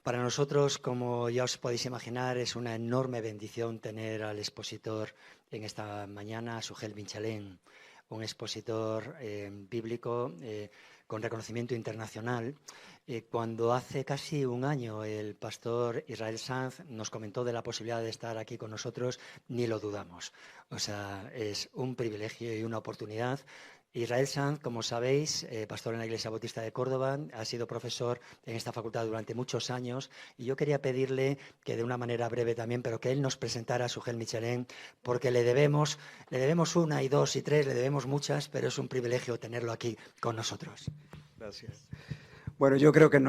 Para nosotros, como ya os podéis imaginar, es una enorme bendición tener al expositor en esta mañana, Sujel Binchalén, un expositor bíblico con reconocimiento internacional. Cuando hace casi un año el pastor Israel Sanz nos comentó de la posibilidad de estar aquí con nosotros, ni lo dudamos. O sea, es un privilegio y una oportunidad. Israel Sanz, como sabéis, pastor en la Iglesia Bautista de Córdoba, ha sido profesor en esta facultad durante muchos años y yo quería pedirle que de una manera breve también, pero que él nos presentara a Sujel Binchalén, porque le debemos una y dos y tres, le debemos muchas, pero es un privilegio tenerlo aquí con nosotros. Gracias. Bueno, yo creo que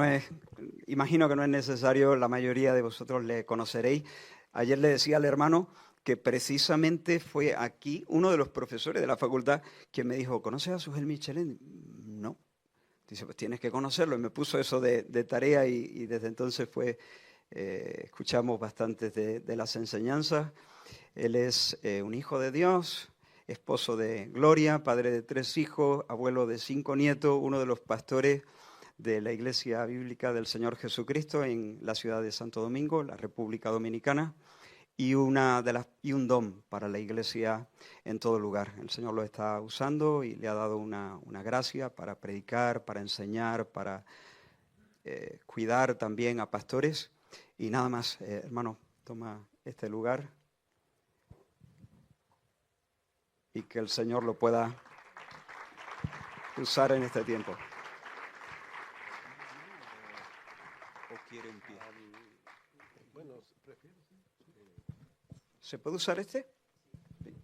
imagino que no es necesario, la mayoría de vosotros le conoceréis. Ayer le decía al hermano que precisamente fue aquí uno de los profesores de la facultad que me dijo, ¿conoces a Sujel Binchalén? No. Dice, pues tienes que conocerlo. Y me puso eso de tarea y desde entonces escuchamos bastantes de las enseñanzas. Él es un hijo de Dios, esposo de Gloria, padre de 3 hijos, abuelo de 5 nietos, uno de los pastores de la Iglesia Bíblica del Señor Jesucristo en la ciudad de Santo Domingo, la República Dominicana, y un don para la Iglesia en todo lugar. El Señor lo está usando y le ha dado una gracia para predicar, para enseñar, para cuidar también a pastores. Y nada más, hermano, toma este lugar y que el Señor lo pueda usar en este tiempo. ¿O quiere un pie? Bueno, ¿se puede usar este? Sí.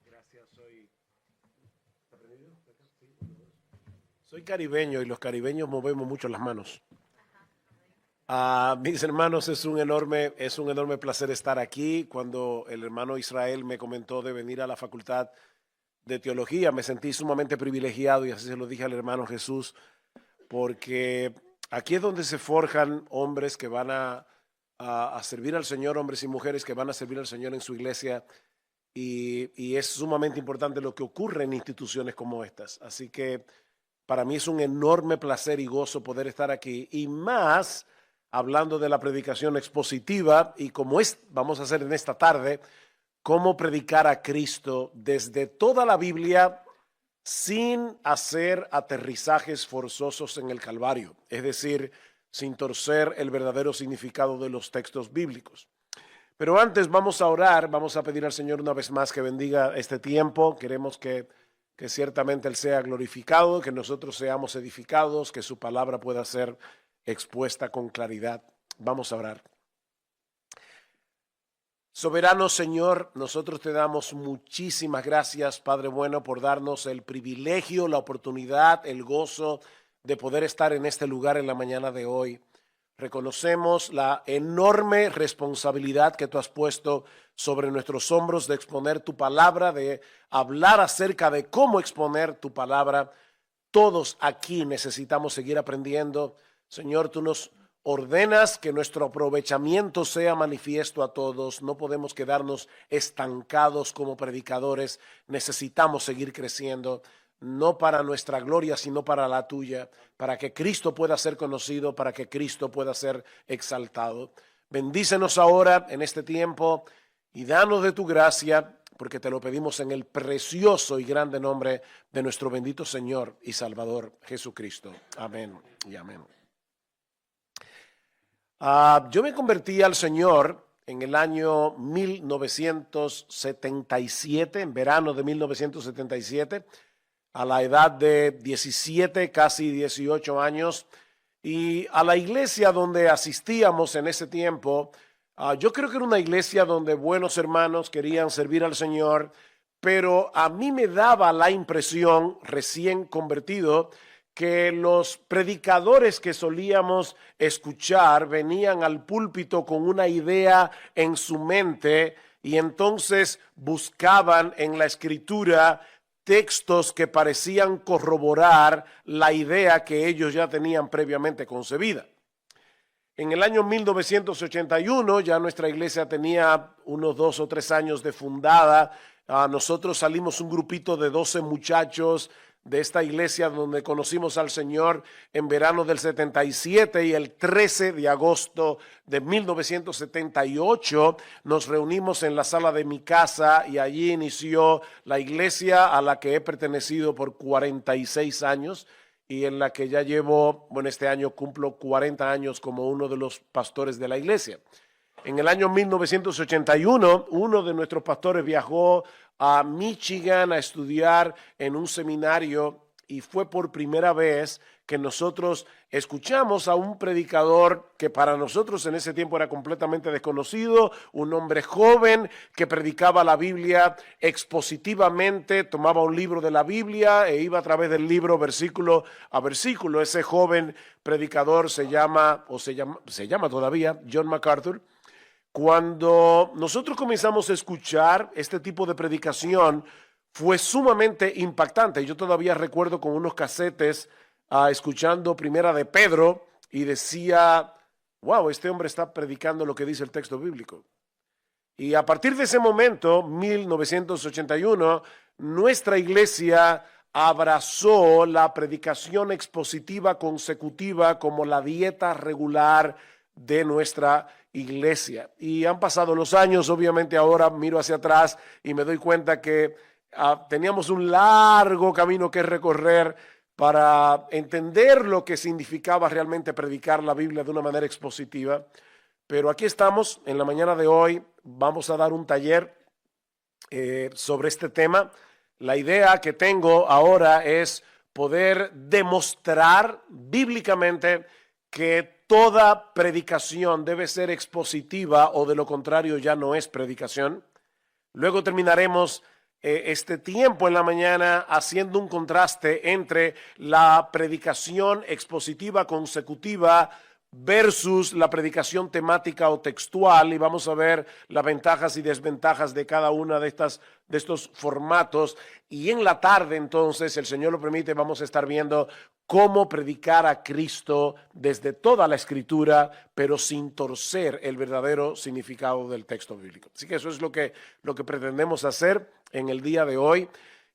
Gracias, soy caribeño y los caribeños movemos mucho las manos. Mis hermanos, es un enorme placer estar aquí. Cuando el hermano Israel me comentó de venir a la Facultad de Teología, me sentí sumamente privilegiado y así se lo dije al hermano Jesús, porque aquí es donde se forjan hombres que van a servir al Señor, hombres y mujeres que van a servir al Señor en su iglesia, y es sumamente importante lo que ocurre en instituciones como estas. Así que para mí es un enorme placer y gozo poder estar aquí, y más hablando de la predicación expositiva, y como vamos a hacer en esta tarde, cómo predicar a Cristo desde toda la Biblia sin hacer aterrizajes forzosos en el Calvario, es decir, sin torcer el verdadero significado de los textos bíblicos. Pero antes vamos a orar, vamos a pedir al Señor una vez más que bendiga este tiempo. Queremos que ciertamente Él sea glorificado, que nosotros seamos edificados, que su palabra pueda ser expuesta con claridad. Vamos a orar. Soberano Señor, nosotros te damos muchísimas gracias, Padre bueno, por darnos el privilegio, la oportunidad, el gozo de poder estar en este lugar en la mañana de hoy. Reconocemos la enorme responsabilidad que tú has puesto sobre nuestros hombros de exponer tu palabra, de hablar acerca de cómo exponer tu palabra. Todos aquí necesitamos seguir aprendiendo. Señor, tú nos ordenas que nuestro aprovechamiento sea manifiesto a todos. No podemos quedarnos estancados como predicadores. Necesitamos seguir creciendo, no para nuestra gloria, sino para la tuya, para que Cristo pueda ser conocido, para que Cristo pueda ser exaltado. Bendícenos ahora en este tiempo y danos de tu gracia, porque te lo pedimos en el precioso y grande nombre de nuestro bendito Señor y Salvador Jesucristo. Amén y amén. Yo me convertí al Señor en el año 1977, en verano de 1977, a la edad de 17, casi 18 años, y a la iglesia donde asistíamos en ese tiempo, yo creo que era una iglesia donde buenos hermanos querían servir al Señor, pero a mí me daba la impresión, recién convertido, que los predicadores que solíamos escuchar venían al púlpito con una idea en su mente y entonces buscaban en la Escritura textos que parecían corroborar la idea que ellos ya tenían previamente concebida. En el año 1981 ya nuestra iglesia tenía unos 2 o 3 años de fundada. Nosotros salimos un grupito de 12 muchachos de esta iglesia donde conocimos al Señor en verano del 77, y el 13 de agosto de 1978 nos reunimos en la sala de mi casa y allí inició la iglesia a la que he pertenecido por 46 años y en la que ya llevo, bueno, este año cumplo 40 años como uno de los pastores de la iglesia. En el año 1981, uno de nuestros pastores viajó a Michigan a estudiar en un seminario y fue por primera vez que nosotros escuchamos a un predicador que para nosotros en ese tiempo era completamente desconocido, un hombre joven que predicaba la Biblia expositivamente, tomaba un libro de la Biblia e iba a través del libro versículo a versículo. Ese joven predicador se llama todavía John MacArthur. Cuando nosotros comenzamos a escuchar este tipo de predicación, fue sumamente impactante. Yo todavía recuerdo con unos casetes escuchando Primera de Pedro y decía, wow, este hombre está predicando lo que dice el texto bíblico. Y a partir de ese momento, 1981, nuestra iglesia abrazó la predicación expositiva consecutiva como la dieta regular de nuestra iglesia. Y han pasado los años, obviamente ahora miro hacia atrás y me doy cuenta que teníamos un largo camino que recorrer para entender lo que significaba realmente predicar la Biblia de una manera expositiva. Pero aquí estamos, en la mañana de hoy vamos a dar un taller sobre este tema. La idea que tengo ahora es poder demostrar bíblicamente que toda predicación debe ser expositiva o de lo contrario ya no es predicación. Luego terminaremos este tiempo en la mañana haciendo un contraste entre la predicación expositiva consecutiva versus la predicación temática o textual, y vamos a ver las ventajas y desventajas de cada una de estos formatos. Y en la tarde, entonces, si el Señor lo permite, vamos a estar viendo cómo predicar a Cristo desde toda la Escritura, pero sin torcer el verdadero significado del texto bíblico. Así que eso es lo que pretendemos hacer en el día de hoy.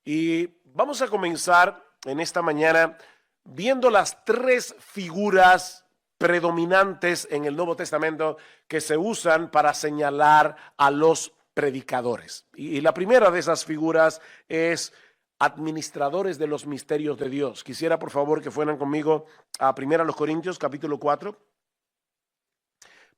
Y vamos a comenzar en esta mañana viendo las 3 figuras predominantes en el Nuevo Testamento que se usan para señalar a los predicadores. Y la primera de esas figuras es administradores de los misterios de Dios. Quisiera, por favor, que fueran conmigo a 1 Corintios, capítulo 4.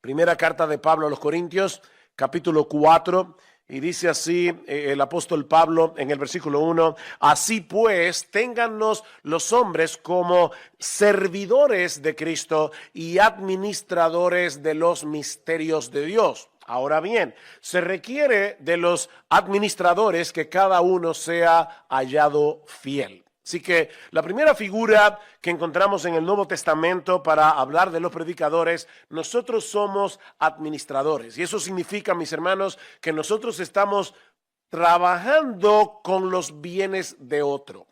Primera carta de Pablo a los Corintios, capítulo 4. Y dice así el apóstol Pablo en el versículo 1, así pues, téngannos los hombres como servidores de Cristo y administradores de los misterios de Dios. Ahora bien, se requiere de los administradores que cada uno sea hallado fiel. Así que la primera figura que encontramos en el Nuevo Testamento para hablar de los predicadores, nosotros somos administradores. Y eso significa, mis hermanos, que nosotros estamos trabajando con los bienes de otro.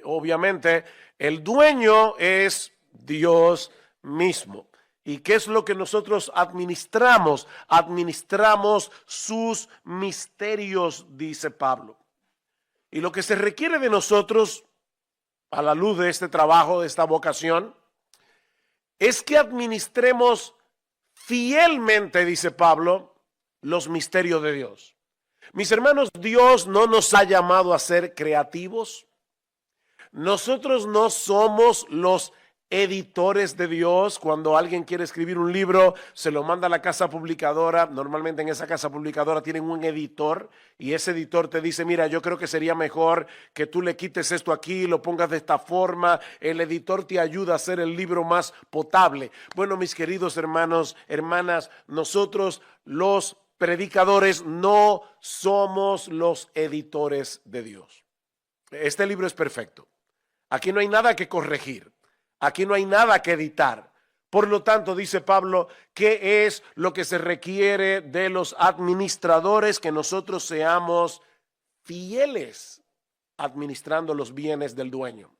Obviamente, el dueño es Dios mismo. ¿Y qué es lo que nosotros administramos? Administramos sus misterios, dice Pablo. Y lo que se requiere de nosotros, a la luz de este trabajo, de esta vocación, es que administremos fielmente, dice Pablo, los misterios de Dios. Mis hermanos, Dios no nos ha llamado a ser creativos. Nosotros no somos los editores de Dios. Cuando alguien quiere escribir un libro, se lo manda a la casa publicadora. Normalmente en esa casa publicadora tienen un editor y ese editor te dice, mira, yo creo que sería mejor que tú le quites esto aquí, lo pongas de esta forma. El editor te ayuda a hacer el libro más potable. Bueno, mis queridos hermanos, hermanas, nosotros los predicadores no somos los editores de Dios. Este libro es perfecto. Aquí no hay nada que corregir. Aquí no hay nada que editar. Por lo tanto, dice Pablo, ¿qué es lo que se requiere de los administradores? Que nosotros seamos fieles. administrando los bienes del dueño.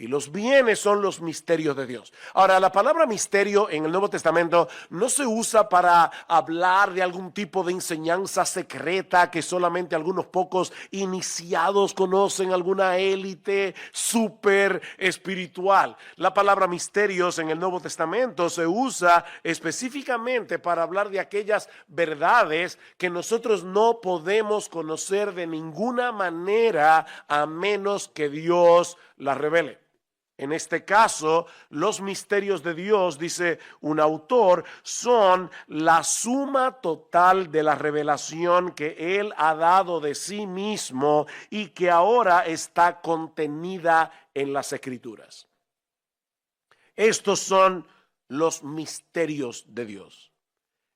Y los bienes son los misterios de Dios. Ahora, la palabra misterio en el Nuevo Testamento no se usa para hablar de algún tipo de enseñanza secreta que solamente algunos pocos iniciados conocen, alguna élite súper espiritual. La palabra misterios en el Nuevo Testamento se usa específicamente para hablar de aquellas verdades que nosotros no podemos conocer de ninguna manera a menos que Dios las revele. En este caso, los misterios de Dios, dice un autor, son la suma total de la revelación que Él ha dado de sí mismo y que ahora está contenida en las Escrituras. Estos son los misterios de Dios.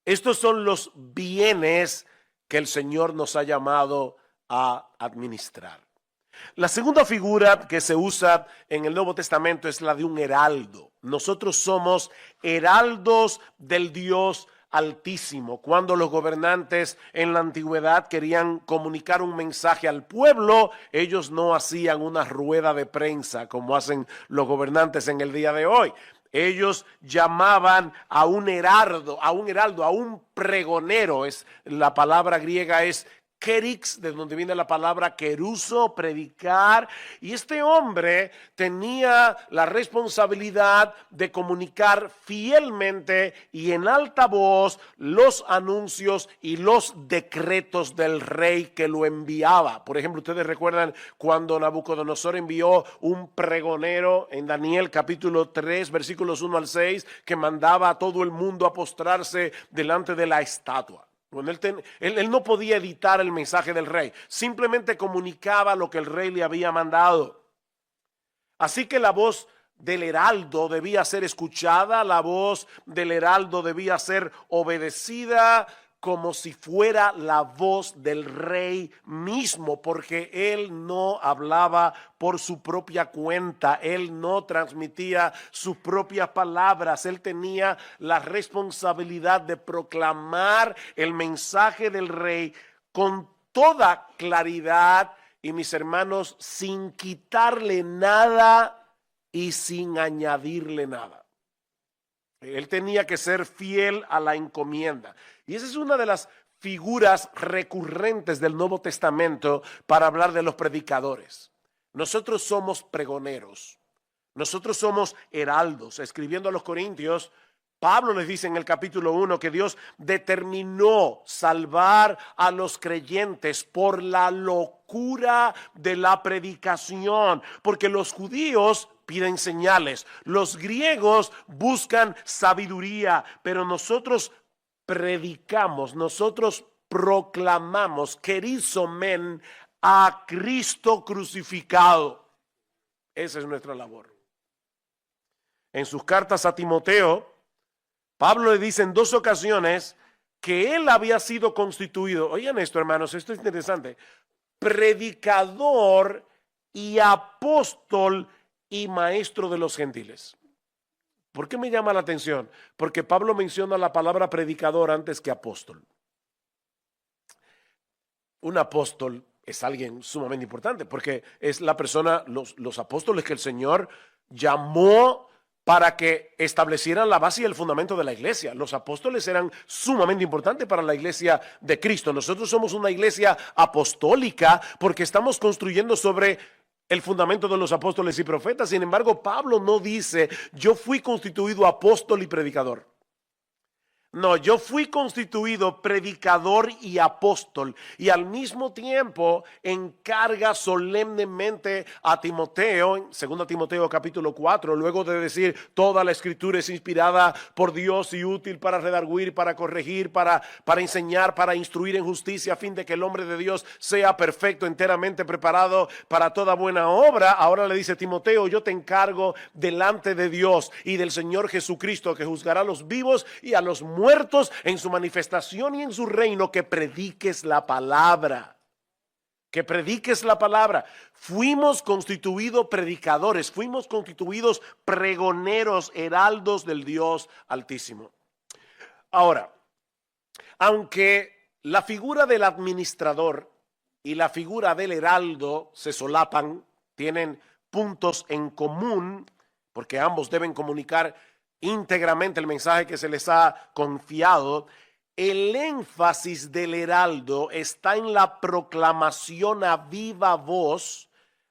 Estos son los bienes que el Señor nos ha llamado a administrar. La segunda figura que se usa en el Nuevo Testamento es la de un heraldo. Nosotros somos heraldos del Dios Altísimo. Cuando los gobernantes en la antigüedad querían comunicar un mensaje al pueblo, ellos no hacían una rueda de prensa como hacen los gobernantes en el día de hoy. Ellos llamaban a un heraldo, a un pregonero. La palabra griega es kerix, de donde viene la palabra keruso, predicar. Y este hombre tenía la responsabilidad de comunicar fielmente y en alta voz los anuncios y los decretos del rey que lo enviaba. Por ejemplo, ustedes recuerdan cuando Nabucodonosor envió un pregonero en Daniel capítulo 3, versículos 1 al 6, que mandaba a todo el mundo a postrarse delante de la estatua. Bueno, él no podía editar el mensaje del rey, simplemente comunicaba lo que el rey le había mandado. Así que la voz del heraldo debía ser escuchada, la voz del heraldo debía ser obedecida como si fuera la voz del rey mismo, porque él no hablaba por su propia cuenta, él no transmitía sus propias palabras, él tenía la responsabilidad de proclamar el mensaje del rey con toda claridad y, mis hermanos, sin quitarle nada y sin añadirle nada. Él tenía que ser fiel a la encomienda. Y esa es una de las figuras recurrentes del Nuevo Testamento para hablar de los predicadores. Nosotros somos pregoneros. Nosotros somos heraldos. Escribiendo a los Corintios, Pablo les dice en el capítulo 1 que Dios determinó salvar a los creyentes por la locura de la predicación, porque los judíos piden señales, los griegos buscan sabiduría, pero nosotros predicamos, nosotros proclamamos, kerizomen, a Cristo crucificado. Esa es nuestra labor. En sus cartas a Timoteo, Pablo le dice en 2 ocasiones que él había sido constituido, oigan esto, hermanos, esto es interesante, predicador y apóstol y maestro de los gentiles. ¿Por qué me llama la atención? Porque Pablo menciona la palabra predicador antes que apóstol. Un apóstol es alguien sumamente importante porque es la persona, los apóstoles que el Señor llamó para que establecieran la base y el fundamento de la iglesia. Los apóstoles eran sumamente importantes para la iglesia de Cristo. Nosotros somos una iglesia apostólica porque estamos construyendo sobre el fundamento de los apóstoles y profetas. Sin embargo, Pablo no dice, yo fui constituido apóstol y predicador. No, yo fui constituido predicador y apóstol, y al mismo tiempo encarga solemnemente a Timoteo, en 2 Timoteo capítulo 4, luego de decir toda la escritura es inspirada por Dios y útil para redarguir, para corregir, para enseñar, para instruir en justicia, a fin de que el hombre de Dios sea perfecto, enteramente preparado para toda buena obra. Ahora le dice Timoteo, yo te encargo delante de Dios y del Señor Jesucristo, que juzgará a los vivos y a los muertos en su manifestación y en su reino, que prediques la palabra. Que prediques la palabra. Fuimos constituidos predicadores, fuimos constituidos pregoneros, heraldos del Dios Altísimo. Ahora, aunque la figura del administrador y la figura del heraldo se solapan, tienen puntos en común, porque ambos deben comunicar íntegramente el mensaje que se les ha confiado. El énfasis del heraldo está en la proclamación a viva voz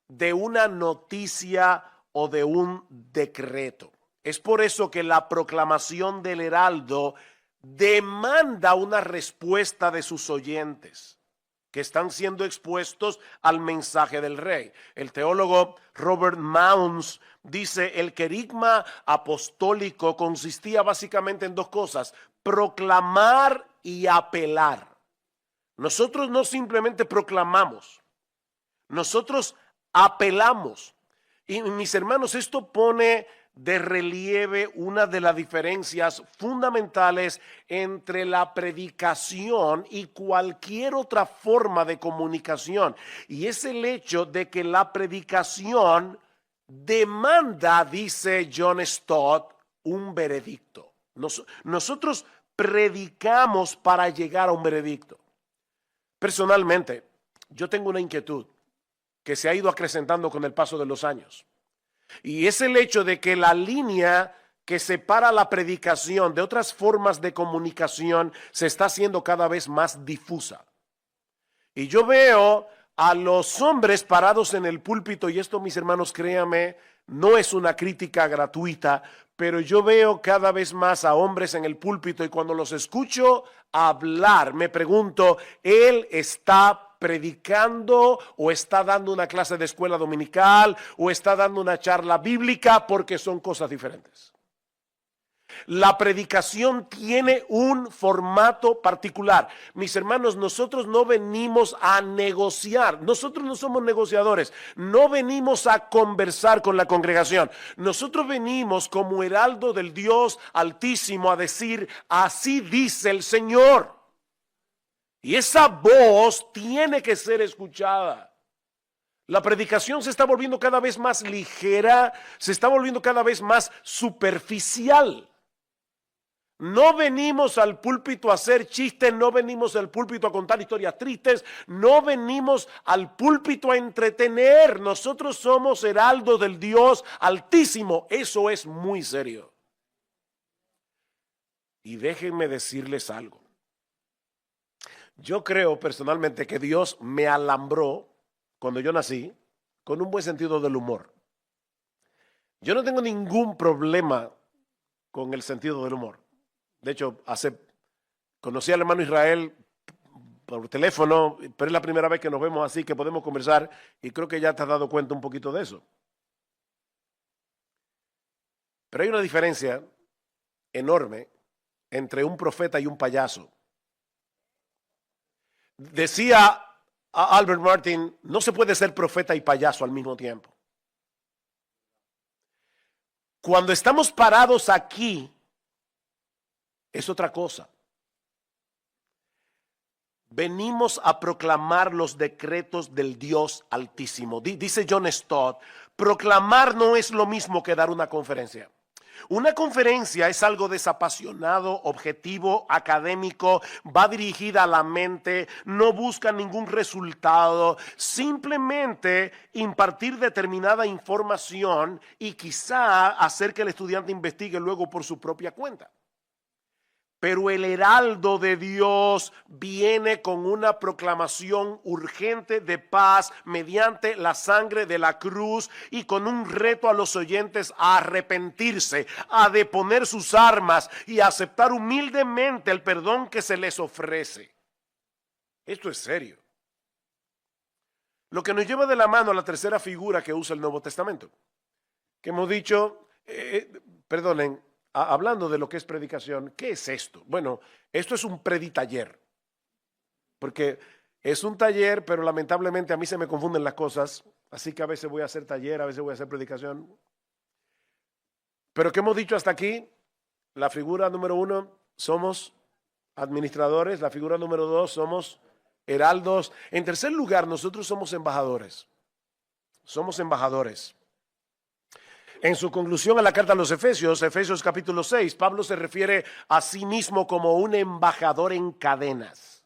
de una noticia o de un decreto. Es por eso que la proclamación del heraldo demanda una respuesta de sus oyentes, que están siendo expuestos al mensaje del rey. El teólogo Robert Mounds dice: el querigma apostólico consistía básicamente en dos cosas: proclamar y apelar. Nosotros no simplemente proclamamos, nosotros apelamos. Y mis hermanos, esto pone de relieve una de las diferencias fundamentales entre la predicación y cualquier otra forma de comunicación, y es el hecho de que la predicación demanda, dice John Stott, un veredicto. Nosotros predicamos para llegar a un veredicto. Personalmente, yo tengo una inquietud que se ha ido acrecentando con el paso de los años. Y es el hecho de que la línea que separa la predicación de otras formas de comunicación se está haciendo cada vez más difusa. Y yo veo a los hombres parados en el púlpito, y esto, mis hermanos, créanme, no es una crítica gratuita, pero yo veo cada vez más a hombres en el púlpito, y cuando los escucho hablar, me pregunto, ¿él está predicando o está dando una clase de escuela dominical o está dando una charla bíblica? Porque son cosas diferentes. La predicación tiene un formato particular. Mis hermanos, nosotros no venimos a negociar. Nosotros no somos negociadores. No venimos a conversar con la congregación. Nosotros venimos como heraldo del Dios Altísimo a decir: así dice el Señor. Y esa voz tiene que ser escuchada. La predicación se está volviendo cada vez más ligera, se está volviendo cada vez más superficial. No venimos al púlpito a hacer chistes, no venimos al púlpito a contar historias tristes, no venimos al púlpito a entretener. Nosotros somos heraldos del Dios Altísimo. Eso es muy serio. Y déjenme decirles algo. Yo creo personalmente que Dios me alambró cuando yo nací con un buen sentido del humor. Yo no tengo ningún problema con el sentido del humor. De hecho, conocí al hermano Israel por teléfono, pero es la primera vez que nos vemos así, que podemos conversar, y creo que ya te has dado cuenta un poquito de eso. Pero hay una diferencia enorme entre un profeta y un payaso. Decía a Albert Martin: no se puede ser profeta y payaso al mismo tiempo. Cuando estamos parados aquí, es otra cosa. Venimos a proclamar los decretos del Dios Altísimo. Dice John Stott: proclamar no es lo mismo que dar una conferencia. Una conferencia es algo desapasionado, objetivo, académico, va dirigida a la mente, no busca ningún resultado, simplemente impartir determinada información y quizá hacer que el estudiante investigue luego por su propia cuenta. Pero el heraldo de Dios viene con una proclamación urgente de paz mediante la sangre de la cruz y con un reto a los oyentes a arrepentirse, a deponer sus armas y a aceptar humildemente el perdón que se les ofrece. Esto es serio. Lo que nos lleva de la mano a la tercera figura que usa el Nuevo Testamento, que hemos dicho, hablando de lo que es predicación, ¿qué es esto? Bueno, esto es un preditaller, porque es un taller, pero lamentablemente a mí se me confunden las cosas, así que a veces voy a hacer taller, a veces voy a hacer predicación. Pero ¿qué hemos dicho hasta aquí? La figura número 1, somos administradores. La figura número 2, somos heraldos. En tercer lugar, nosotros somos embajadores. Somos embajadores. En su conclusión a la carta a los Efesios, Efesios capítulo 6, Pablo se refiere a sí mismo como un embajador en cadenas.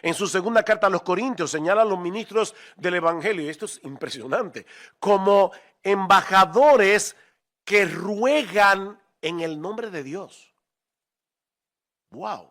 En su segunda carta a los Corintios señala a los ministros del Evangelio, y esto es impresionante, como embajadores que ruegan en el nombre de Dios. ¡Wow!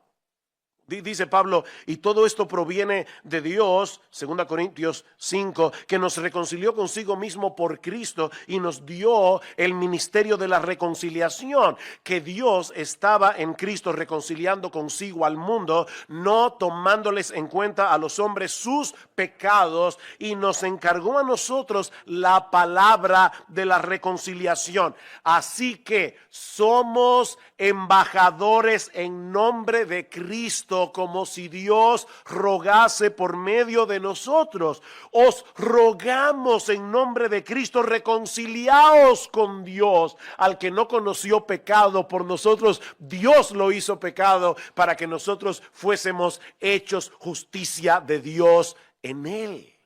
Dice Pablo, y todo esto proviene de Dios, 2 Corintios 5, que nos reconcilió consigo mismo por Cristo y nos dio el ministerio de la reconciliación, que Dios estaba en Cristo reconciliando consigo al mundo, no tomándoles en cuenta a los hombres sus pecados, y nos encargó a nosotros la palabra de la reconciliación. Así que somos embajadores en nombre de Cristo, como si Dios rogase por medio de nosotros. Os rogamos en nombre de Cristo, reconciliaos con Dios. Al que no conoció pecado, por nosotros Dios lo hizo pecado, para que nosotros fuésemos hechos justicia de Dios en él.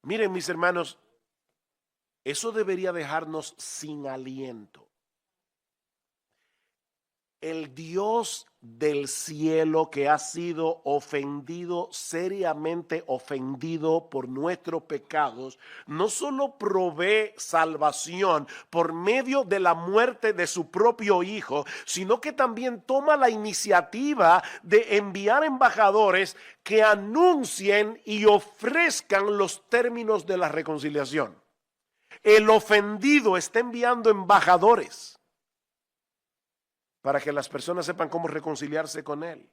Miren, mis hermanos, eso debería dejarnos sin aliento. El Dios del cielo, que ha sido ofendido, seriamente ofendido por nuestros pecados, no solo provee salvación por medio de la muerte de su propio Hijo, sino que también toma la iniciativa de enviar embajadores que anuncien y ofrezcan los términos de la reconciliación. El ofendido está enviando embajadores para que las personas sepan cómo reconciliarse con Él.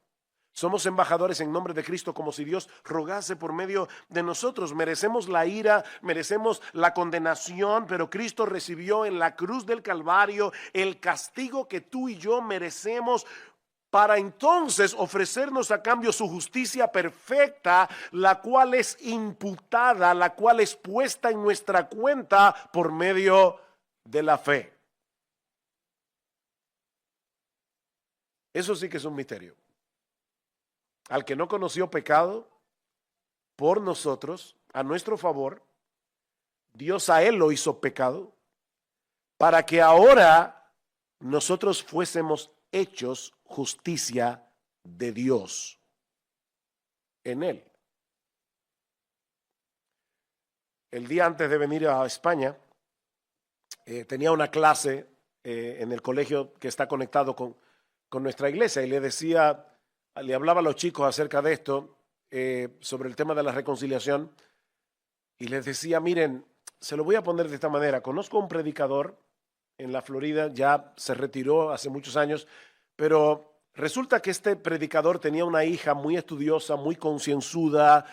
Somos embajadores en nombre de Cristo, como si Dios rogase por medio de nosotros. Merecemos la ira, merecemos la condenación, pero Cristo recibió en la cruz del Calvario el castigo que tú y yo merecemos, para entonces ofrecernos a cambio su justicia perfecta, la cual es imputada, la cual es puesta en nuestra cuenta por medio de la fe. Eso sí que es un misterio. Al que no conoció pecado, por nosotros, a nuestro favor, Dios a él lo hizo pecado, para que ahora nosotros fuésemos hechos justicia de Dios en él. El día antes de venir a España, tenía una clase en el colegio que está conectado con nuestra iglesia, y le hablaba a los chicos acerca de esto, sobre el tema de la reconciliación, y les decía, miren, se lo voy a poner de esta manera. Conozco a un predicador en la Florida, ya se retiró hace muchos años, pero resulta que este predicador tenía una hija muy estudiosa, muy concienzuda,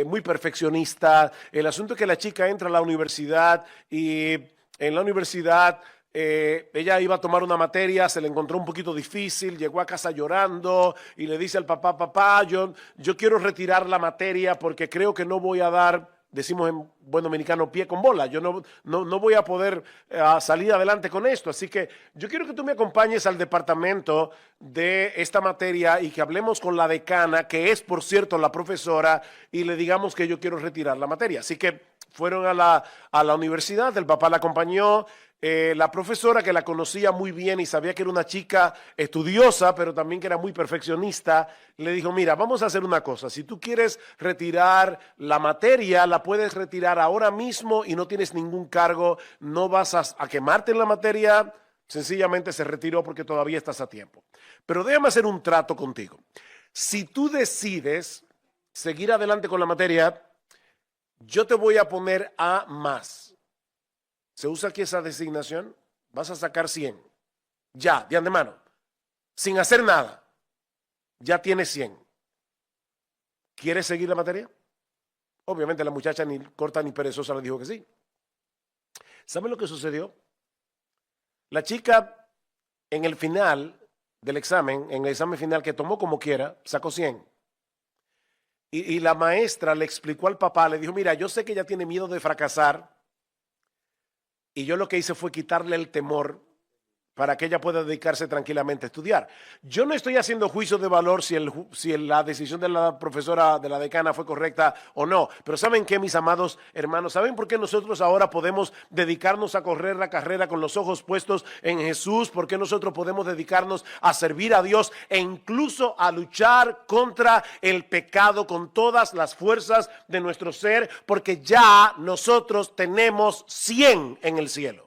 muy perfeccionista. El asunto es que la chica entra a la universidad, y en la universidad ella iba a tomar una materia, se le encontró un poquito difícil, llegó a casa llorando y le dice al papá, papá, yo quiero retirar la materia porque creo que no voy a dar, decimos en buen dominicano, pie con bola. Yo no voy a poder salir adelante con esto. Así que yo quiero que tú me acompañes al departamento de esta materia y que hablemos con la decana, que es, por cierto, la profesora, y le digamos que yo quiero retirar la materia. Así que fueron a la universidad, el papá la acompañó. La profesora, que la conocía muy bien y sabía que era una chica estudiosa, pero también que era muy perfeccionista, le dijo, mira, vamos a hacer una cosa. Si tú quieres retirar la materia, la puedes retirar ahora mismo y no tienes ningún cargo, no vas a quemarte en la materia. Sencillamente se retiró porque todavía estás a tiempo. Pero déjame hacer un trato contigo. Si tú decides seguir adelante con la materia, yo te voy a poner A más. ¿Se usa aquí esa designación? Vas a sacar 100. Ya, de antemano. Sin hacer nada. Ya tienes 100. ¿Quieres seguir la materia? Obviamente la muchacha ni corta ni perezosa le dijo que sí. ¿Saben lo que sucedió? La chica en el final del examen, en el examen final que tomó como quiera, sacó 100. Y la maestra le explicó al papá, le dijo, mira, yo sé que ella tiene miedo de fracasar, y yo lo que hice fue quitarle el temor para que ella pueda dedicarse tranquilamente a estudiar. Yo no estoy haciendo juicio de valor si la decisión de la profesora, de la decana, fue correcta o no. Pero ¿saben qué, mis amados hermanos? ¿Saben por qué nosotros ahora podemos dedicarnos a correr la carrera con los ojos puestos en Jesús? ¿Por qué nosotros podemos dedicarnos a servir a Dios e incluso a luchar contra el pecado con todas las fuerzas de nuestro ser? Porque ya nosotros tenemos 100 en el cielo.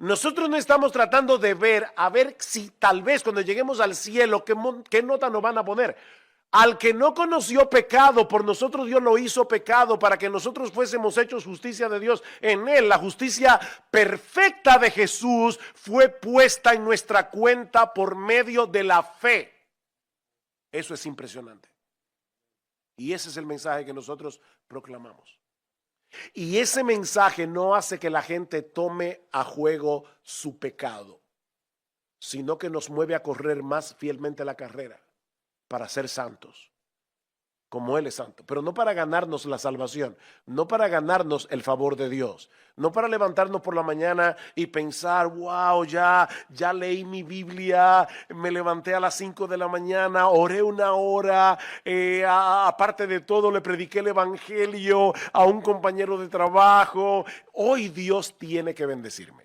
Nosotros no estamos tratando de ver, a ver si tal vez cuando lleguemos al cielo, qué nota nos van a poner. Al que no conoció pecado, por nosotros Dios lo hizo pecado para que nosotros fuésemos hechos justicia de Dios en él. La justicia perfecta de Jesús fue puesta en nuestra cuenta por medio de la fe. Eso es impresionante. Y ese es el mensaje que nosotros proclamamos. Y ese mensaje no hace que la gente tome a juego su pecado, sino que nos mueve a correr más fielmente la carrera para ser santos, como Él es santo. Pero no para ganarnos la salvación, no para ganarnos el favor de Dios, no para levantarnos por la mañana y pensar, wow, ya leí mi Biblia, me levanté a las 5 de la mañana, oré una hora, aparte de todo le prediqué el evangelio a un compañero de trabajo. Hoy Dios tiene que bendecirme.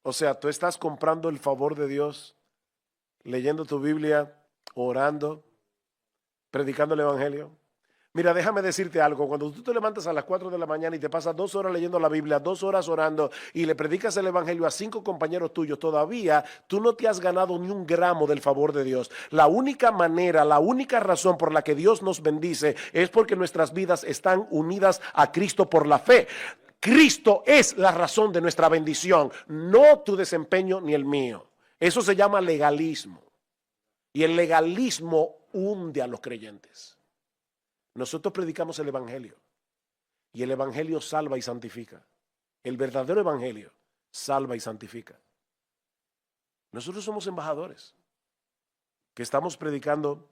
O sea, tú estás comprando el favor de Dios, leyendo tu Biblia, orando, predicando el evangelio. Mira, déjame decirte algo. Cuando tú te levantas a las 4 de la mañana y te pasas 2 horas leyendo la Biblia, 2 horas orando y le predicas el evangelio a 5 compañeros tuyos, todavía tú no te has ganado ni un gramo del favor de Dios. La única manera, la única razón por la que Dios nos bendice es porque nuestras vidas están unidas a Cristo por la fe. Cristo es la razón de nuestra bendición, no tu desempeño ni el mío. Eso se llama legalismo. Y el legalismo hunde a los creyentes. Nosotros predicamos el evangelio y el evangelio salva y santifica. El verdadero evangelio salva y santifica. Nosotros somos embajadores que estamos predicando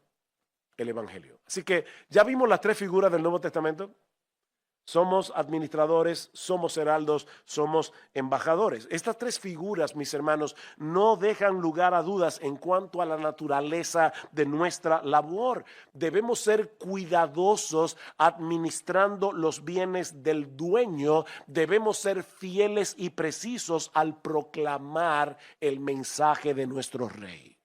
el evangelio. Así que ya vimos las 3 figuras del Nuevo Testamento. Somos administradores, somos heraldos, somos embajadores. Estas 3 figuras, mis hermanos, no dejan lugar a dudas en cuanto a la naturaleza de nuestra labor. Debemos ser cuidadosos administrando los bienes del dueño. Debemos ser fieles y precisos al proclamar el mensaje de nuestro Rey.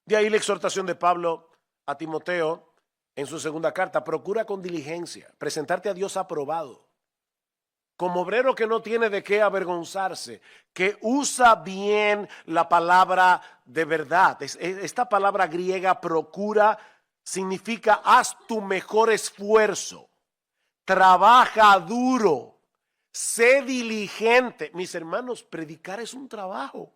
De ahí la exhortación de Pablo a Timoteo. En su segunda carta, procura con diligencia presentarte a Dios aprobado, como obrero que no tiene de qué avergonzarse, que usa bien la palabra de verdad. Esta palabra griega, procura, significa haz tu mejor esfuerzo, trabaja duro, sé diligente. Mis hermanos, predicar es un trabajo.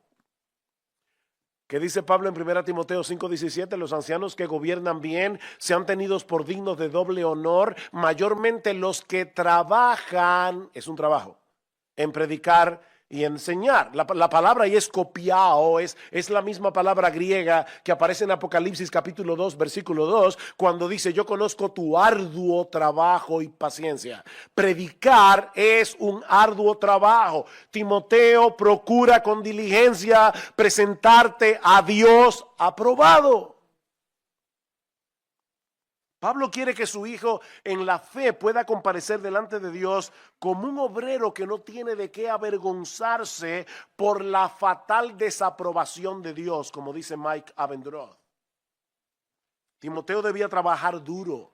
¿Qué dice Pablo en 1 Timoteo 5:17? Los ancianos que gobiernan bien sean tenidos por dignos de doble honor, mayormente los que trabajan, es un trabajo, en predicar y enseñar. La palabra ahí es copiao, es la misma palabra griega que aparece en Apocalipsis capítulo 2, versículo 2, cuando dice, yo conozco tu arduo trabajo y paciencia. Predicar es un arduo trabajo. Timoteo, procura con diligencia presentarte a Dios aprobado. Pablo quiere que su hijo en la fe pueda comparecer delante de Dios como un obrero que no tiene de qué avergonzarse por la fatal desaprobación de Dios, como dice Mike Abendroth. Timoteo debía trabajar duro,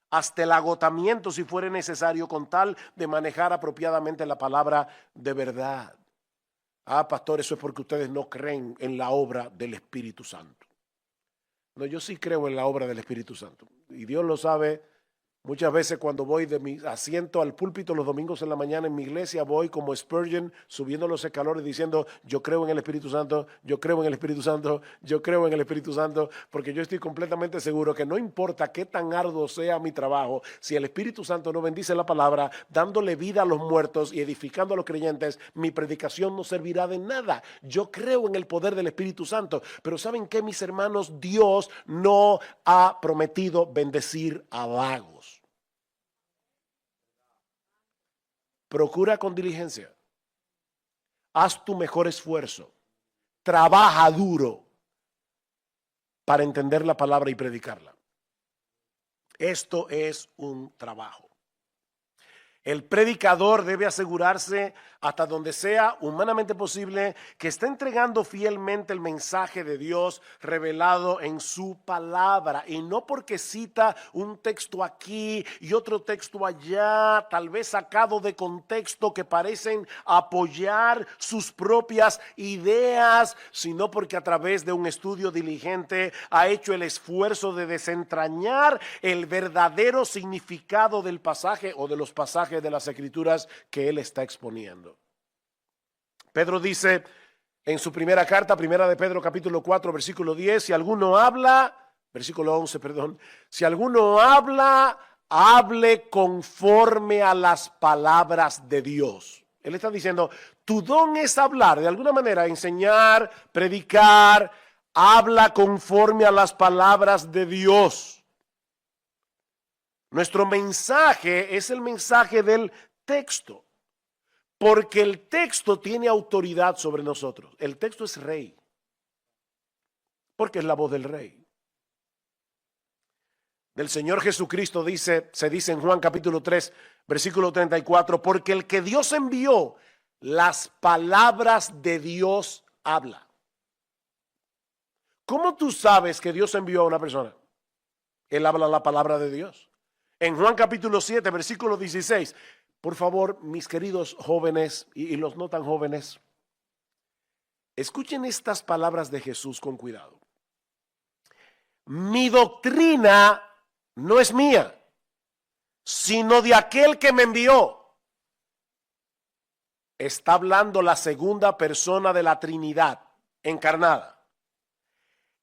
hasta el agotamiento si fuera necesario, con tal de manejar apropiadamente la palabra de verdad. Ah, pastor, eso es porque ustedes no creen en la obra del Espíritu Santo. No, yo sí creo en la obra del Espíritu Santo. Y Dios lo sabe. Muchas veces cuando voy de mi asiento al púlpito los domingos en la mañana en mi iglesia, voy como Spurgeon subiendo los escalones diciendo, yo creo en el Espíritu Santo, yo creo en el Espíritu Santo, yo creo en el Espíritu Santo, porque yo estoy completamente seguro que no importa qué tan arduo sea mi trabajo, si el Espíritu Santo no bendice la palabra, dándole vida a los muertos y edificando a los creyentes, mi predicación no servirá de nada. Yo creo en el poder del Espíritu Santo, pero ¿saben qué, mis hermanos? Dios no ha prometido bendecir a vagos. Procura con diligencia haz tu mejor esfuerzo, trabaja duro para entender la palabra y predicarla. Esto es un trabajo. El predicador debe asegurarse hasta donde sea humanamente posible que está entregando fielmente el mensaje de Dios revelado en su palabra, y no porque cita un texto aquí y otro texto allá, tal vez sacado de contexto, que parecen apoyar sus propias ideas, sino porque a través de un estudio diligente ha hecho el esfuerzo de desentrañar el verdadero significado del pasaje o de los pasajes de las Escrituras que él está exponiendo. Pedro dice en su primera carta, primera de Pedro capítulo 4 versículo 10, si alguno habla, versículo 11, perdón, si alguno habla, hable conforme a las palabras de Dios. Él está diciendo, tu don es hablar, de alguna manera enseñar, predicar, habla conforme a las palabras de Dios. Nuestro mensaje es el mensaje del texto, porque el texto tiene autoridad sobre nosotros. El texto es rey, porque es la voz del rey. Del Señor Jesucristo se dice en Juan capítulo 3, versículo 34, porque el que Dios envió, las palabras de Dios habla. ¿Cómo tú sabes que Dios envió a una persona? Él habla la palabra de Dios. En Juan capítulo 7, versículo 16, por favor, mis queridos jóvenes y los no tan jóvenes, escuchen estas palabras de Jesús con cuidado. Mi doctrina no es mía, sino de aquel que me envió. Está hablando la segunda persona de la Trinidad encarnada.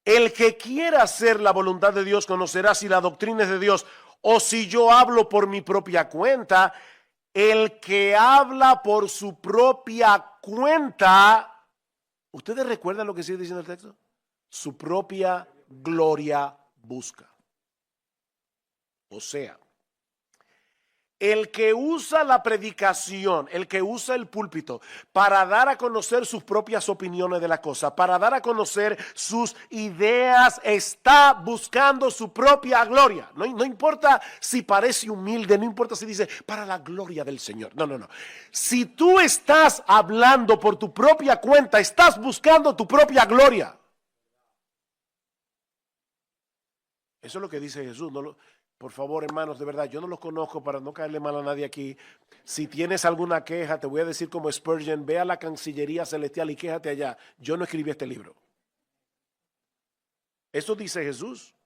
El que quiera hacer la voluntad de Dios conocerá si la doctrina es de Dios o si yo hablo por mi propia cuenta. El que habla por su propia cuenta, ¿ustedes recuerdan lo que sigue diciendo el texto? Su propia gloria busca. O sea, el que usa la predicación, el que usa el púlpito para dar a conocer sus propias opiniones de la cosa, para dar a conocer sus ideas, está buscando su propia gloria. No importa si parece humilde, no importa si dice para la gloria del Señor. No. Si tú estás hablando por tu propia cuenta, estás buscando tu propia gloria. Eso es lo que dice Jesús. Por favor, hermanos, de verdad, yo no los conozco para no caerle mal a nadie aquí. Si tienes alguna queja, te voy a decir como Spurgeon, ve a la Cancillería Celestial y quéjate allá. Yo no escribí este libro. Eso dice Jesús.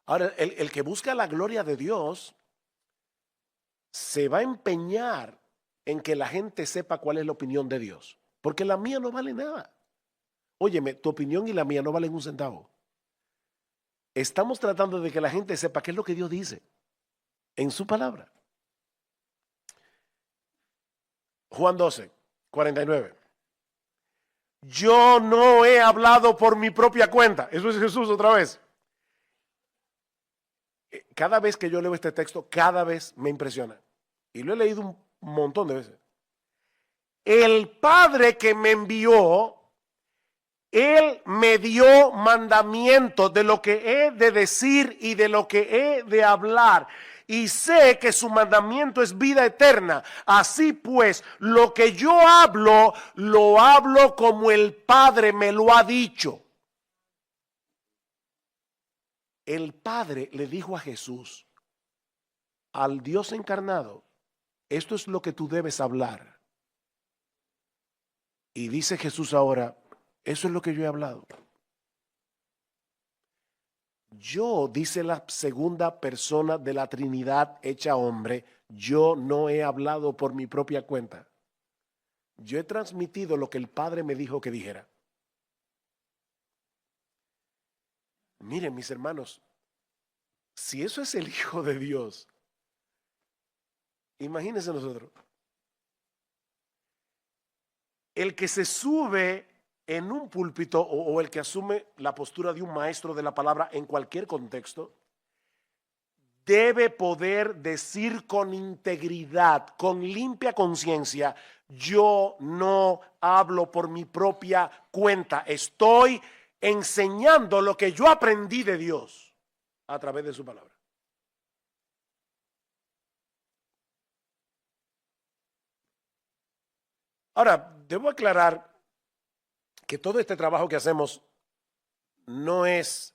Ahora, el que busca la gloria de Dios se va a empeñar en que la gente sepa cuál es la opinión de Dios. Porque la mía no vale nada. Óyeme, tu opinión y la mía no valen un centavo. Estamos tratando de que la gente sepa qué es lo que Dios dice en su palabra. Juan 12, 49. Yo no he hablado por mi propia cuenta. Eso es Jesús otra vez. Cada vez que yo leo este texto, cada vez me impresiona. Y lo he leído un montón de veces. El Padre que me envió, Él me dio mandamientos de lo que he de decir y de lo que he de hablar. Y sé que su mandamiento es vida eterna. Así pues, lo que yo hablo, lo hablo como el Padre me lo ha dicho. El Padre le dijo a Jesús, al Dios encarnado, esto es lo que tú debes hablar. Y dice Jesús ahora, eso es lo que yo he hablado. Yo, dice la segunda persona de la Trinidad hecha hombre, yo no he hablado por mi propia cuenta. Yo he transmitido lo que el Padre me dijo que dijera. Miren, mis hermanos, si eso es el Hijo de Dios, imagínense nosotros. El que se sube en un púlpito o el que asume la postura de un maestro de la palabra en cualquier contexto, debe poder decir con integridad, con limpia conciencia: yo no hablo por mi propia cuenta, estoy enseñando lo que yo aprendí de Dios a través de su palabra. Ahora, debo aclarar que todo este trabajo que hacemos no es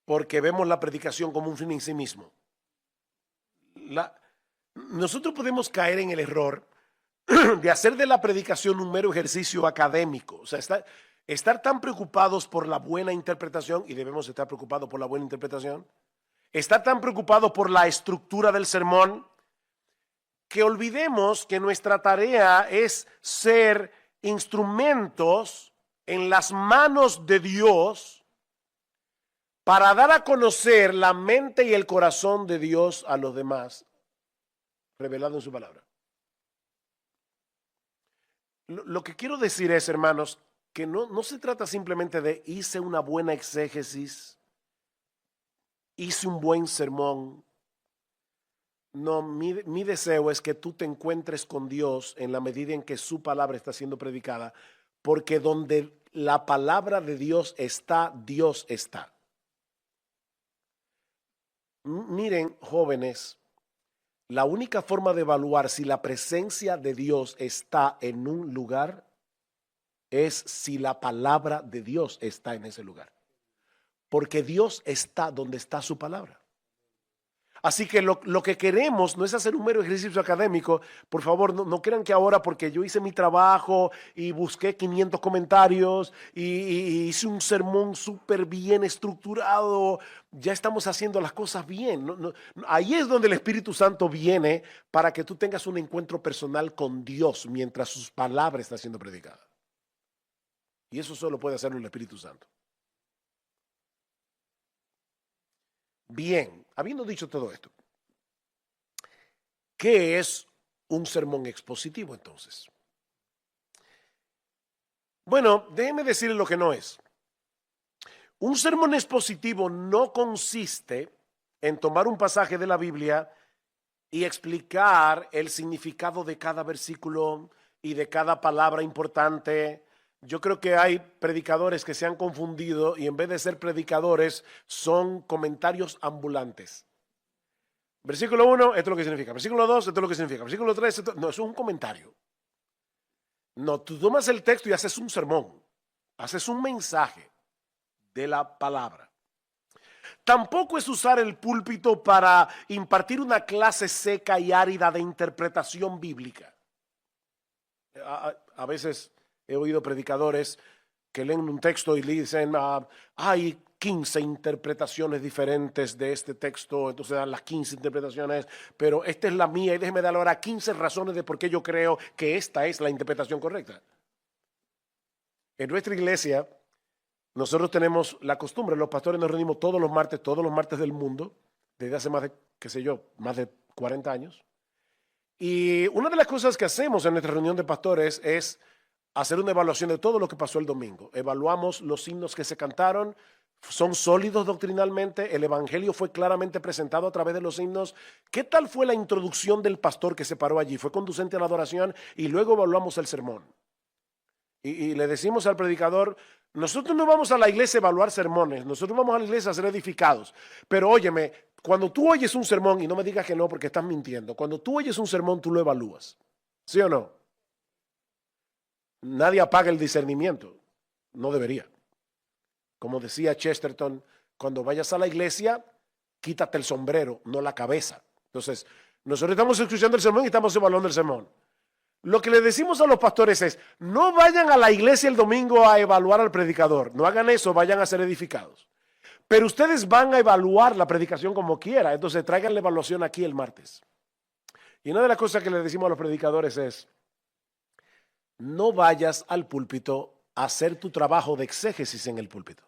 porque vemos la predicación como un fin en sí mismo. Nosotros podemos caer en el error de hacer de la predicación un mero ejercicio académico. O sea, estar tan preocupados por la buena interpretación, y debemos estar preocupados por la buena interpretación, estar tan preocupados por la estructura del sermón, que olvidemos que nuestra tarea es ser instrumentos en las manos de Dios para dar a conocer la mente y el corazón de Dios a los demás, revelado en su palabra. Lo que quiero decir es, hermanos, que no se trata simplemente de hice una buena exégesis, hice un buen sermón. No, mi deseo es que tú te encuentres con Dios en la medida en que su palabra está siendo predicada, porque donde la palabra de Dios está, Dios está. Miren, jóvenes, la única forma de evaluar si la presencia de Dios está en un lugar es si la palabra de Dios está en ese lugar. Porque Dios está donde está su palabra. Así que lo que queremos no es hacer un mero ejercicio académico. Por favor, no crean que ahora porque yo hice mi trabajo y busqué 500 comentarios y hice un sermón súper bien estructurado, ya estamos haciendo las cosas bien. Ahí es donde el Espíritu Santo viene para que tú tengas un encuentro personal con Dios mientras sus palabras están siendo predicadas. Y eso solo puede hacerlo el Espíritu Santo. Bien, habiendo dicho todo esto, ¿qué es un sermón expositivo entonces? Bueno, déjeme decirle lo que no es. Un sermón expositivo no consiste en tomar un pasaje de la Biblia y explicar el significado de cada versículo y de cada palabra importante. Yo creo que hay predicadores que se han confundido y en vez de ser predicadores son comentarios ambulantes. Versículo 1, esto es lo que significa. Versículo 2, esto es lo que significa. Versículo 3, no, eso es un comentario. No, tú tomas el texto y haces un sermón, haces un mensaje de la palabra. Tampoco es usar el púlpito para impartir una clase seca y árida de interpretación bíblica. A veces he oído predicadores que leen un texto y le dicen, hay 15 interpretaciones diferentes de este texto, entonces dan las 15 interpretaciones, pero esta es la mía y déjeme dar ahora 15 razones de por qué yo creo que esta es la interpretación correcta. En nuestra iglesia, nosotros tenemos la costumbre, los pastores nos reunimos todos los martes del mundo, desde hace más de 40 años. Y una de las cosas que hacemos en nuestra reunión de pastores es hacer una evaluación de todo lo que pasó el domingo. Evaluamos los himnos que se cantaron, son sólidos doctrinalmente, el evangelio fue claramente presentado a través de los himnos. ¿Qué tal fue la introducción del pastor que se paró allí? ¿Fue conducente a la adoración? Y luego evaluamos el sermón. Y le decimos al predicador, nosotros no vamos a la iglesia a evaluar sermones, nosotros vamos a la iglesia a ser edificados. Pero óyeme, cuando tú oyes un sermón, y no me digas que no porque estás mintiendo, cuando tú oyes un sermón tú lo evalúas, ¿sí o no? Nadie apaga el discernimiento, no debería. Como decía Chesterton, cuando vayas a la iglesia, quítate el sombrero, no la cabeza. Entonces, nosotros estamos escuchando el sermón y estamos evaluando el sermón. Lo que le decimos a los pastores es, no vayan a la iglesia el domingo a evaluar al predicador, no hagan eso, vayan a ser edificados. Pero ustedes van a evaluar la predicación como quiera, entonces traigan la evaluación aquí el martes. Y una de las cosas que le decimos a los predicadores es, no vayas al púlpito a hacer tu trabajo de exégesis en el púlpito.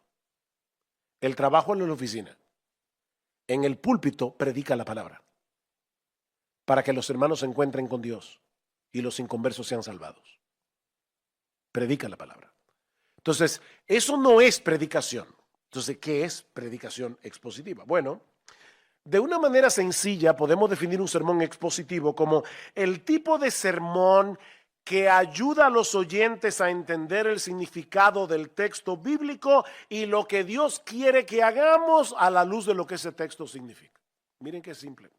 El trabajo en la oficina. En el púlpito predica la palabra para que los hermanos se encuentren con Dios y los inconversos sean salvados. Predica la palabra. Entonces, eso no es predicación. Entonces, ¿qué es predicación expositiva? Bueno, De una manera sencilla podemos definir un sermón expositivo como el tipo de sermón que ayuda a los oyentes a entender el significado del texto bíblico y lo que Dios quiere que hagamos a la luz de lo que ese texto significa. Miren qué simple.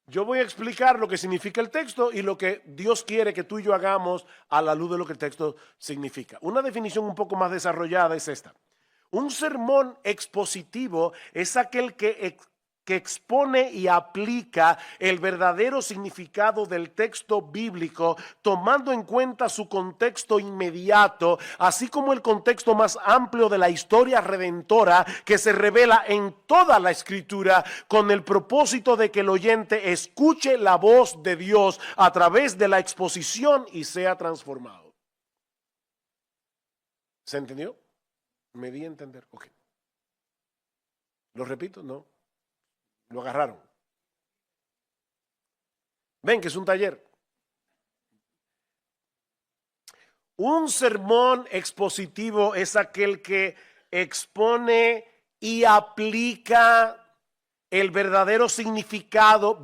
Yo voy a explicar lo que significa el texto y lo que Dios quiere que tú y yo hagamos a la luz de lo que el texto significa. Una definición un poco más desarrollada es esta. Un sermón expositivo es aquel que expone y aplica el verdadero significado del texto bíblico, tomando en cuenta su contexto inmediato, así como el contexto más amplio de la historia redentora que se revela en toda la Escritura, con el propósito de que el oyente escuche la voz de Dios a través de la exposición y sea transformado. ¿Se entendió? Me di a entender. Ok. ¿Lo repito? No. Lo agarraron. Ven que es un taller. Un sermón expositivo es aquel que expone y aplica el verdadero significado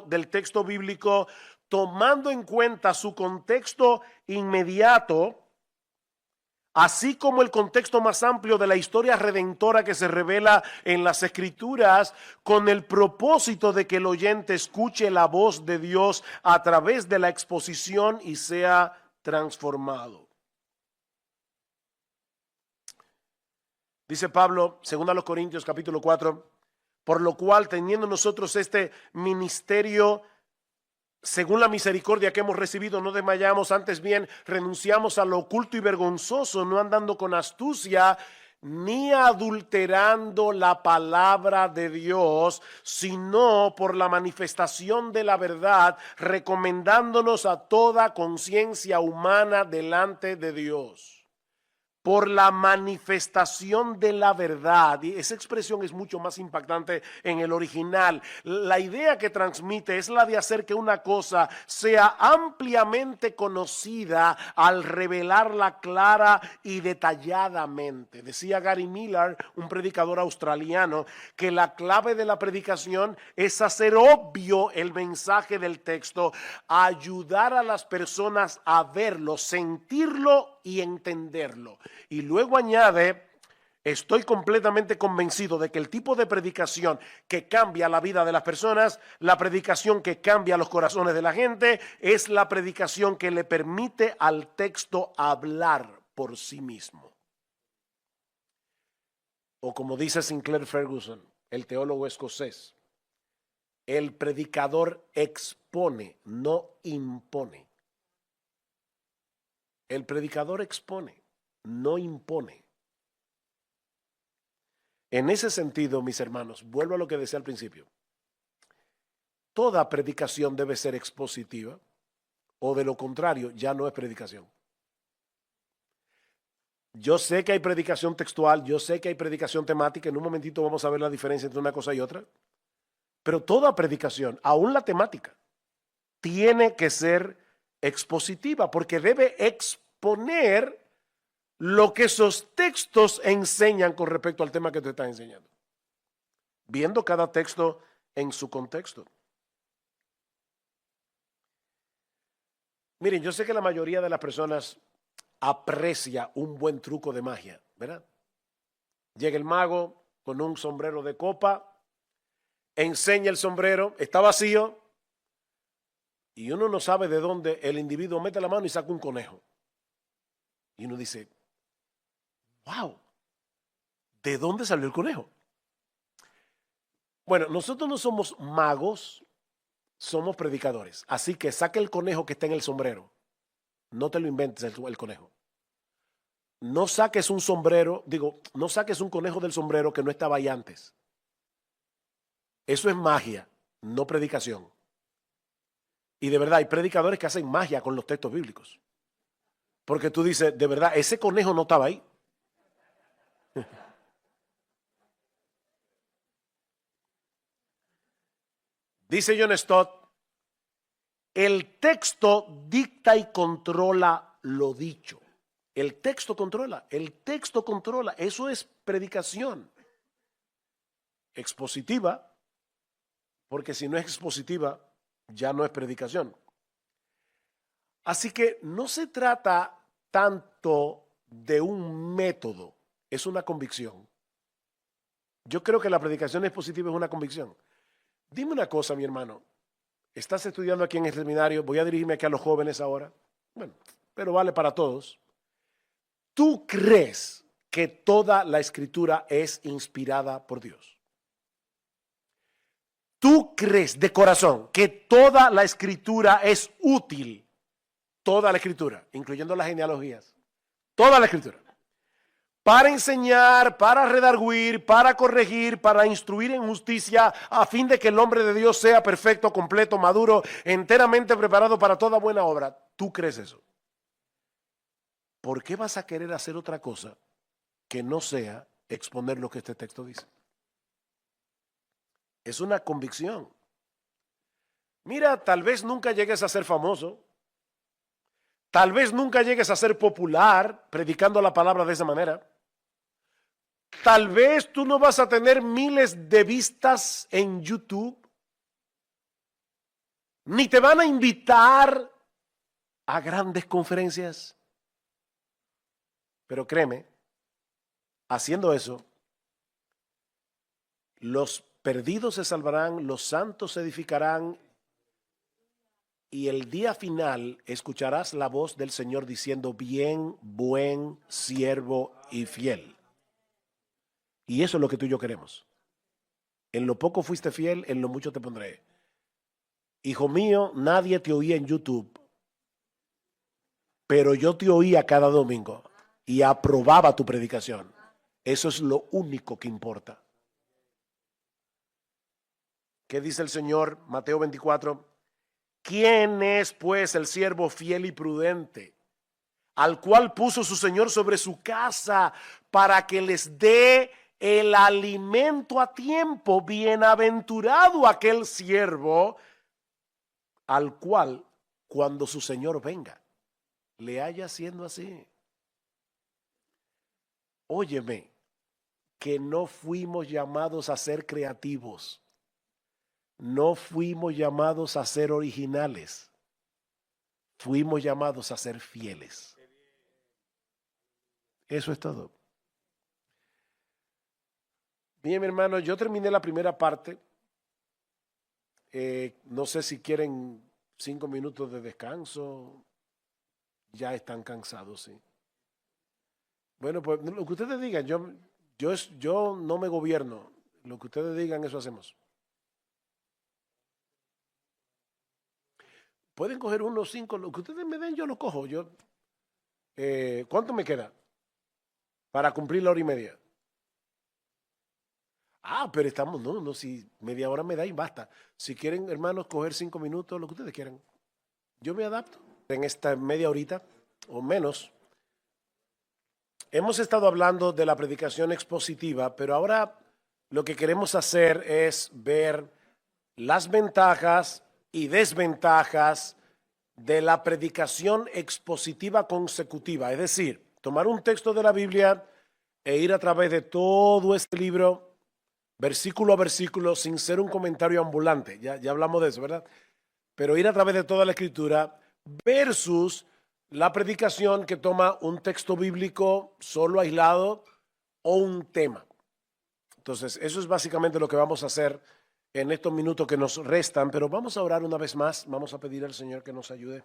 del texto bíblico, tomando en cuenta su contexto inmediato, así como el contexto más amplio de la historia redentora que se revela en las Escrituras, con el propósito de que el oyente escuche la voz de Dios a través de la exposición y sea transformado. Dice Pablo, 2 Corintios capítulo 4, por lo cual teniendo nosotros este ministerio, según la misericordia que hemos recibido, no desmayamos, antes bien renunciamos a lo oculto y vergonzoso, no andando con astucia ni adulterando la palabra de Dios, sino por la manifestación de la verdad, recomendándonos a toda conciencia humana delante de Dios. Por la manifestación de la verdad. Y esa expresión es mucho más impactante en el original. La idea que transmite es la de hacer que una cosa sea ampliamente conocida al revelarla clara y detalladamente. Decía Gary Miller, un predicador australiano, que la clave de la predicación es hacer obvio el mensaje del texto, ayudar a las personas a verlo, sentirlo y entenderlo. Y luego añade, estoy completamente convencido de que el tipo de predicación que cambia la vida de las personas, la predicación que cambia los corazones de la gente, es la predicación que le permite al texto hablar por sí mismo. O como dice Sinclair Ferguson, el teólogo escocés, el predicador expone, no impone. El predicador expone, no impone. En ese sentido, mis hermanos, vuelvo a lo que decía al principio. Toda predicación debe ser expositiva, o de lo contrario, ya no es predicación. Yo sé que hay predicación textual, yo sé que hay predicación temática, en un momentito vamos a ver la diferencia entre una cosa y otra, pero toda predicación, aún la temática, tiene que ser expositiva, porque debe exponer lo que esos textos enseñan con respecto al tema que te está enseñando, viendo cada texto en su contexto. Miren, yo sé que la mayoría de las personas aprecia un buen truco de magia, ¿verdad? Llega el mago con un sombrero de copa, enseña el sombrero, está vacío, y uno no sabe de dónde el individuo mete la mano y saca un conejo. Y uno dice, wow, ¿de dónde salió el conejo? Bueno, nosotros no somos magos, somos predicadores. Así que saca el conejo que está en el sombrero. No te lo inventes el conejo. No saques un sombrero, no saques un conejo del sombrero que no estaba ahí antes. Eso es magia, no predicación. Y de verdad hay predicadores que hacen magia con los textos bíblicos. Porque tú dices, de verdad, ese conejo no estaba ahí. Dice John Stott, el texto dicta y controla lo dicho. El texto controla, eso es predicación. expositiva, porque si no es expositiva, ya no es predicación. Así que no se trata tanto de un método, es una convicción. Yo creo que la predicación expositiva es una convicción. Dime una cosa, mi hermano. Estás estudiando aquí en el seminario, voy a dirigirme aquí a los jóvenes ahora. Bueno, pero vale para todos. ¿Tú crees que toda la escritura es inspirada por Dios? ¿Tú crees de corazón que toda la escritura es útil? Toda la escritura, incluyendo las genealogías. Toda la escritura. Para enseñar, para redarguir, para corregir, para instruir en justicia, a fin de que el hombre de Dios sea perfecto, completo, maduro, enteramente preparado para toda buena obra. ¿Tú crees eso? ¿Por qué vas a querer hacer otra cosa que no sea exponer lo que este texto dice? Es una convicción. Mira, tal vez nunca llegues a ser famoso. Tal vez nunca llegues a ser popular predicando la palabra de esa manera. Tal vez tú no vas a tener miles de vistas en YouTube. Ni te van a invitar a grandes conferencias. Pero créeme, haciendo eso, los perdidos se salvarán, los santos se edificarán y el día final escucharás la voz del Señor diciendo, bien, buen siervo y fiel. Y eso es lo que tú y yo queremos. En lo poco fuiste fiel, en lo mucho te pondré. Hijo mío, nadie te oía en YouTube, pero yo te oía cada domingo y aprobaba tu predicación. Eso es lo único que importa. ¿Qué dice el Señor? Mateo 24. ¿Quién es pues el siervo fiel y prudente, al cual puso su Señor sobre su casa para que les dé el alimento a tiempo? Bienaventurado aquel siervo al cual cuando su Señor venga le haya haciendo así. Óyeme, que no fuimos llamados a ser creativos. No fuimos llamados a ser originales. Fuimos llamados a ser fieles. Eso es todo. Bien, mi hermano, yo terminé la primera parte. No sé si quieren 5 minutos de descanso. Ya están cansados, sí. Bueno, pues lo que ustedes digan, yo no me gobierno. Lo que ustedes digan, eso hacemos. Pueden coger unos 5, lo que ustedes me den, yo lo cojo. ¿Cuánto me queda para cumplir la hora y media? Pero estamos, no, si media hora me da y basta. Si quieren, hermanos, coger 5 minutos, lo que ustedes quieran. Yo me adapto. En esta media horita o menos, hemos estado hablando de la predicación expositiva, pero ahora lo que queremos hacer es ver las ventajas y desventajas de la predicación expositiva consecutiva. Es decir, tomar un texto de la Biblia e ir a través de todo este libro, versículo a versículo, sin ser un comentario ambulante. Ya hablamos de eso, ¿verdad? Pero ir a través de toda la Escritura versus la predicación que toma un texto bíblico solo aislado o un tema. Entonces, eso es básicamente lo que vamos a hacer en estos minutos que nos restan, pero vamos a orar una vez más, vamos a pedir al Señor que nos ayude.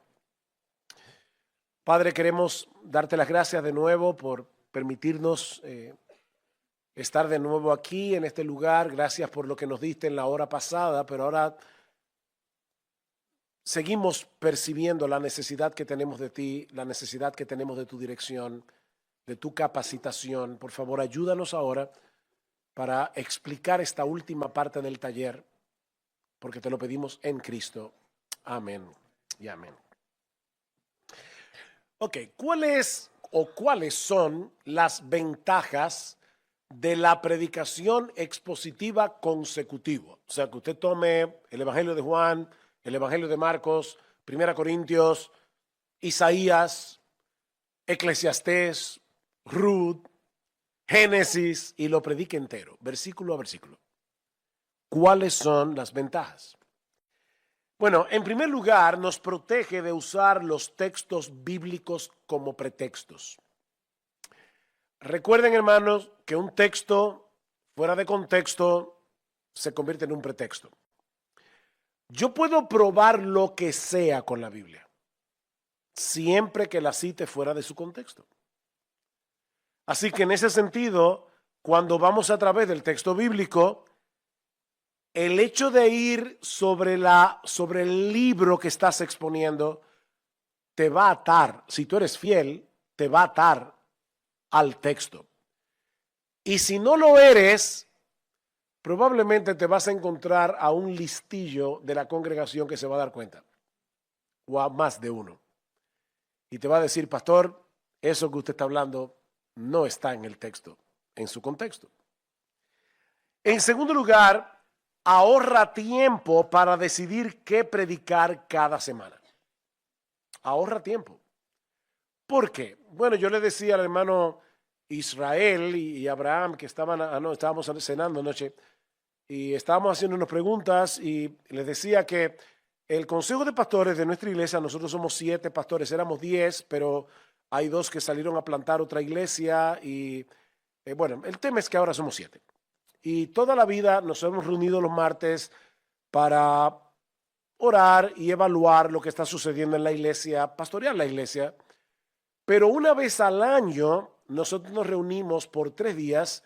Padre, queremos darte las gracias de nuevo por permitirnos estar de nuevo aquí en este lugar. Gracias por lo que nos diste en la hora pasada, pero ahora seguimos percibiendo la necesidad que tenemos de ti, la necesidad que tenemos de tu dirección, de tu capacitación. Por favor, ayúdanos ahora para explicar esta última parte del taller, porque te lo pedimos en Cristo. Amén y amén. Ok, ¿cuáles son las ventajas de la predicación expositiva consecutiva? O sea, que usted tome el Evangelio de Juan, el Evangelio de Marcos, 1 Corintios, Isaías, Eclesiastés, Ruth, Génesis y lo predique entero, versículo a versículo. ¿Cuáles son las ventajas? Bueno, en primer lugar, nos protege de usar los textos bíblicos como pretextos. Recuerden, hermanos, que un texto fuera de contexto se convierte en un pretexto. Yo puedo probar lo que sea con la Biblia, siempre que la cite fuera de su contexto. Así que en ese sentido, cuando vamos a través del texto bíblico, el hecho de ir sobre el libro que estás exponiendo te va a atar, si tú eres fiel, te va a atar al texto. Y si no lo eres, probablemente te vas a encontrar a un listillo de la congregación que se va a dar cuenta, o a más de uno. Y te va a decir, pastor, eso que usted está hablando no está en el texto, en su contexto. En segundo lugar, ahorra tiempo para decidir qué predicar cada semana. Ahorra tiempo. ¿Por qué? Bueno, yo le decía al hermano Israel y Abraham que estábamos cenando anoche y estábamos haciendo unas preguntas y les decía que el consejo de pastores de nuestra iglesia, nosotros somos 7 pastores, éramos 10, pero hay 2 que salieron a plantar otra iglesia y bueno, el tema es que ahora somos 7. Y toda la vida nos hemos reunido los martes para orar y evaluar lo que está sucediendo en la iglesia, pastorear la iglesia. Pero una vez al año nosotros nos reunimos por 3 días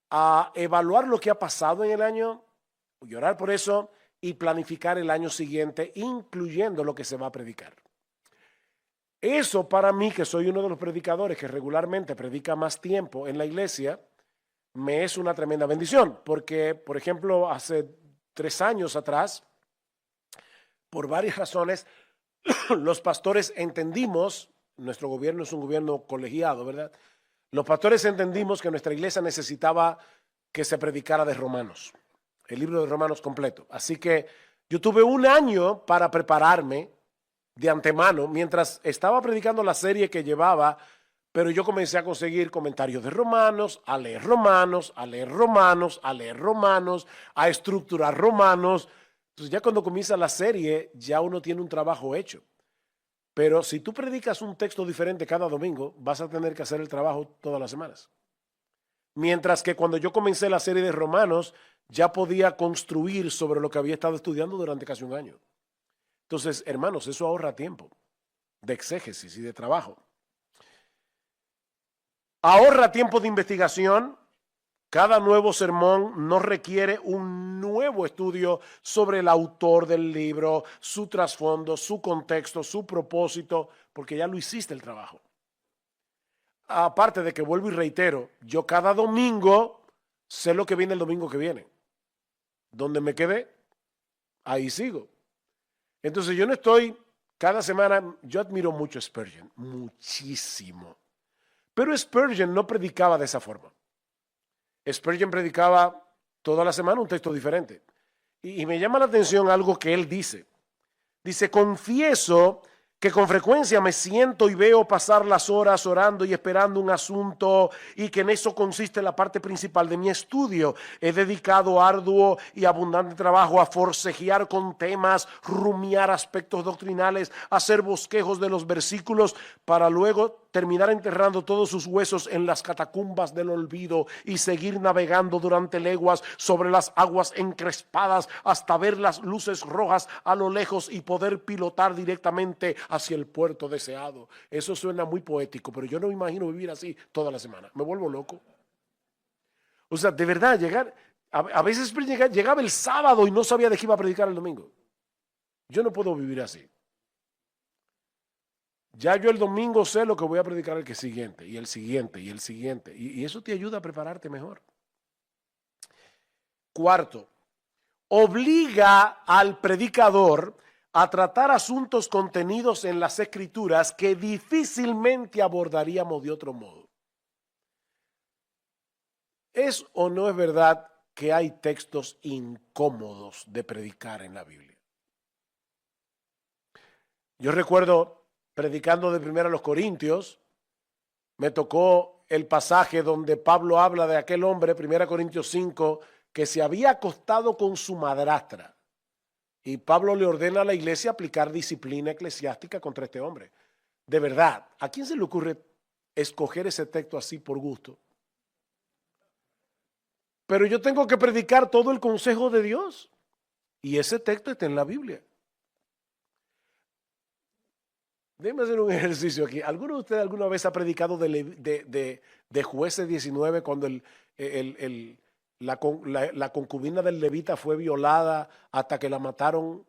a evaluar lo que ha pasado en el año, y orar por eso y planificar el año siguiente, incluyendo lo que se va a predicar. Eso para mí, que soy uno de los predicadores que regularmente predica más tiempo en la iglesia, me es una tremenda bendición, porque, por ejemplo, hace 3 años atrás, por varias razones, los pastores entendimos, nuestro gobierno es un gobierno colegiado, ¿verdad? Los pastores entendimos que nuestra iglesia necesitaba que se predicara de Romanos, el libro de Romanos completo. Así que yo tuve 1 año para prepararme de antemano, mientras estaba predicando la serie que llevaba. Pero yo comencé a conseguir comentarios de Romanos, a leer Romanos, a leer Romanos, a leer Romanos, a estructurar Romanos. Entonces ya cuando comienza la serie, ya uno tiene un trabajo hecho. Pero si tú predicas un texto diferente cada domingo, vas a tener que hacer el trabajo todas las semanas. Mientras que cuando yo comencé la serie de Romanos, ya podía construir sobre lo que había estado estudiando durante casi 1 año. Entonces, hermanos, eso ahorra tiempo de exégesis y de trabajo. Ahorra tiempo de investigación. Cada nuevo sermón no requiere un nuevo estudio sobre el autor del libro, su trasfondo, su contexto, su propósito, porque ya lo hiciste el trabajo. Aparte de que vuelvo y reitero, yo cada domingo sé lo que viene el domingo que viene. Donde me quedé, ahí sigo. Entonces yo no estoy cada semana, yo admiro mucho a Spurgeon, muchísimo. Pero Spurgeon no predicaba de esa forma. Spurgeon predicaba toda la semana un texto diferente. Y me llama la atención algo que él dice. Dice, confieso que con frecuencia me siento y veo pasar las horas orando y esperando un asunto y que en eso consiste la parte principal de mi estudio. He dedicado arduo y abundante trabajo a forcejear con temas, rumiar aspectos doctrinales, hacer bosquejos de los versículos para luego terminar enterrando todos sus huesos en las catacumbas del olvido y seguir navegando durante leguas sobre las aguas encrespadas hasta ver las luces rojas a lo lejos y poder pilotar directamente hacia el puerto deseado. Eso suena muy poético, pero yo no me imagino vivir así toda la semana. Me vuelvo loco. O sea, de verdad, a veces llegaba el sábado y no sabía de qué iba a predicar el domingo. Yo no puedo vivir así. Ya yo el domingo sé lo que voy a predicar el siguiente, y el siguiente, y el siguiente. Y eso te ayuda a prepararte mejor. Cuarto, obliga al predicador a tratar asuntos contenidos en las Escrituras que difícilmente abordaríamos de otro modo. ¿Es o no es verdad que hay textos incómodos de predicar en la Biblia? Yo recuerdo predicando de 1 Corintios, me tocó el pasaje donde Pablo habla de aquel hombre, 1 Corintios 5, que se había acostado con su madrastra. Y Pablo le ordena a la iglesia aplicar disciplina eclesiástica contra este hombre. De verdad, ¿a quién se le ocurre escoger ese texto así por gusto? Pero yo tengo que predicar todo el consejo de Dios. Y ese texto está en la Biblia. Déjenme hacer un ejercicio aquí. ¿Alguno de ustedes alguna vez ha predicado de Jueces 19 cuando la concubina del levita fue violada hasta que la mataron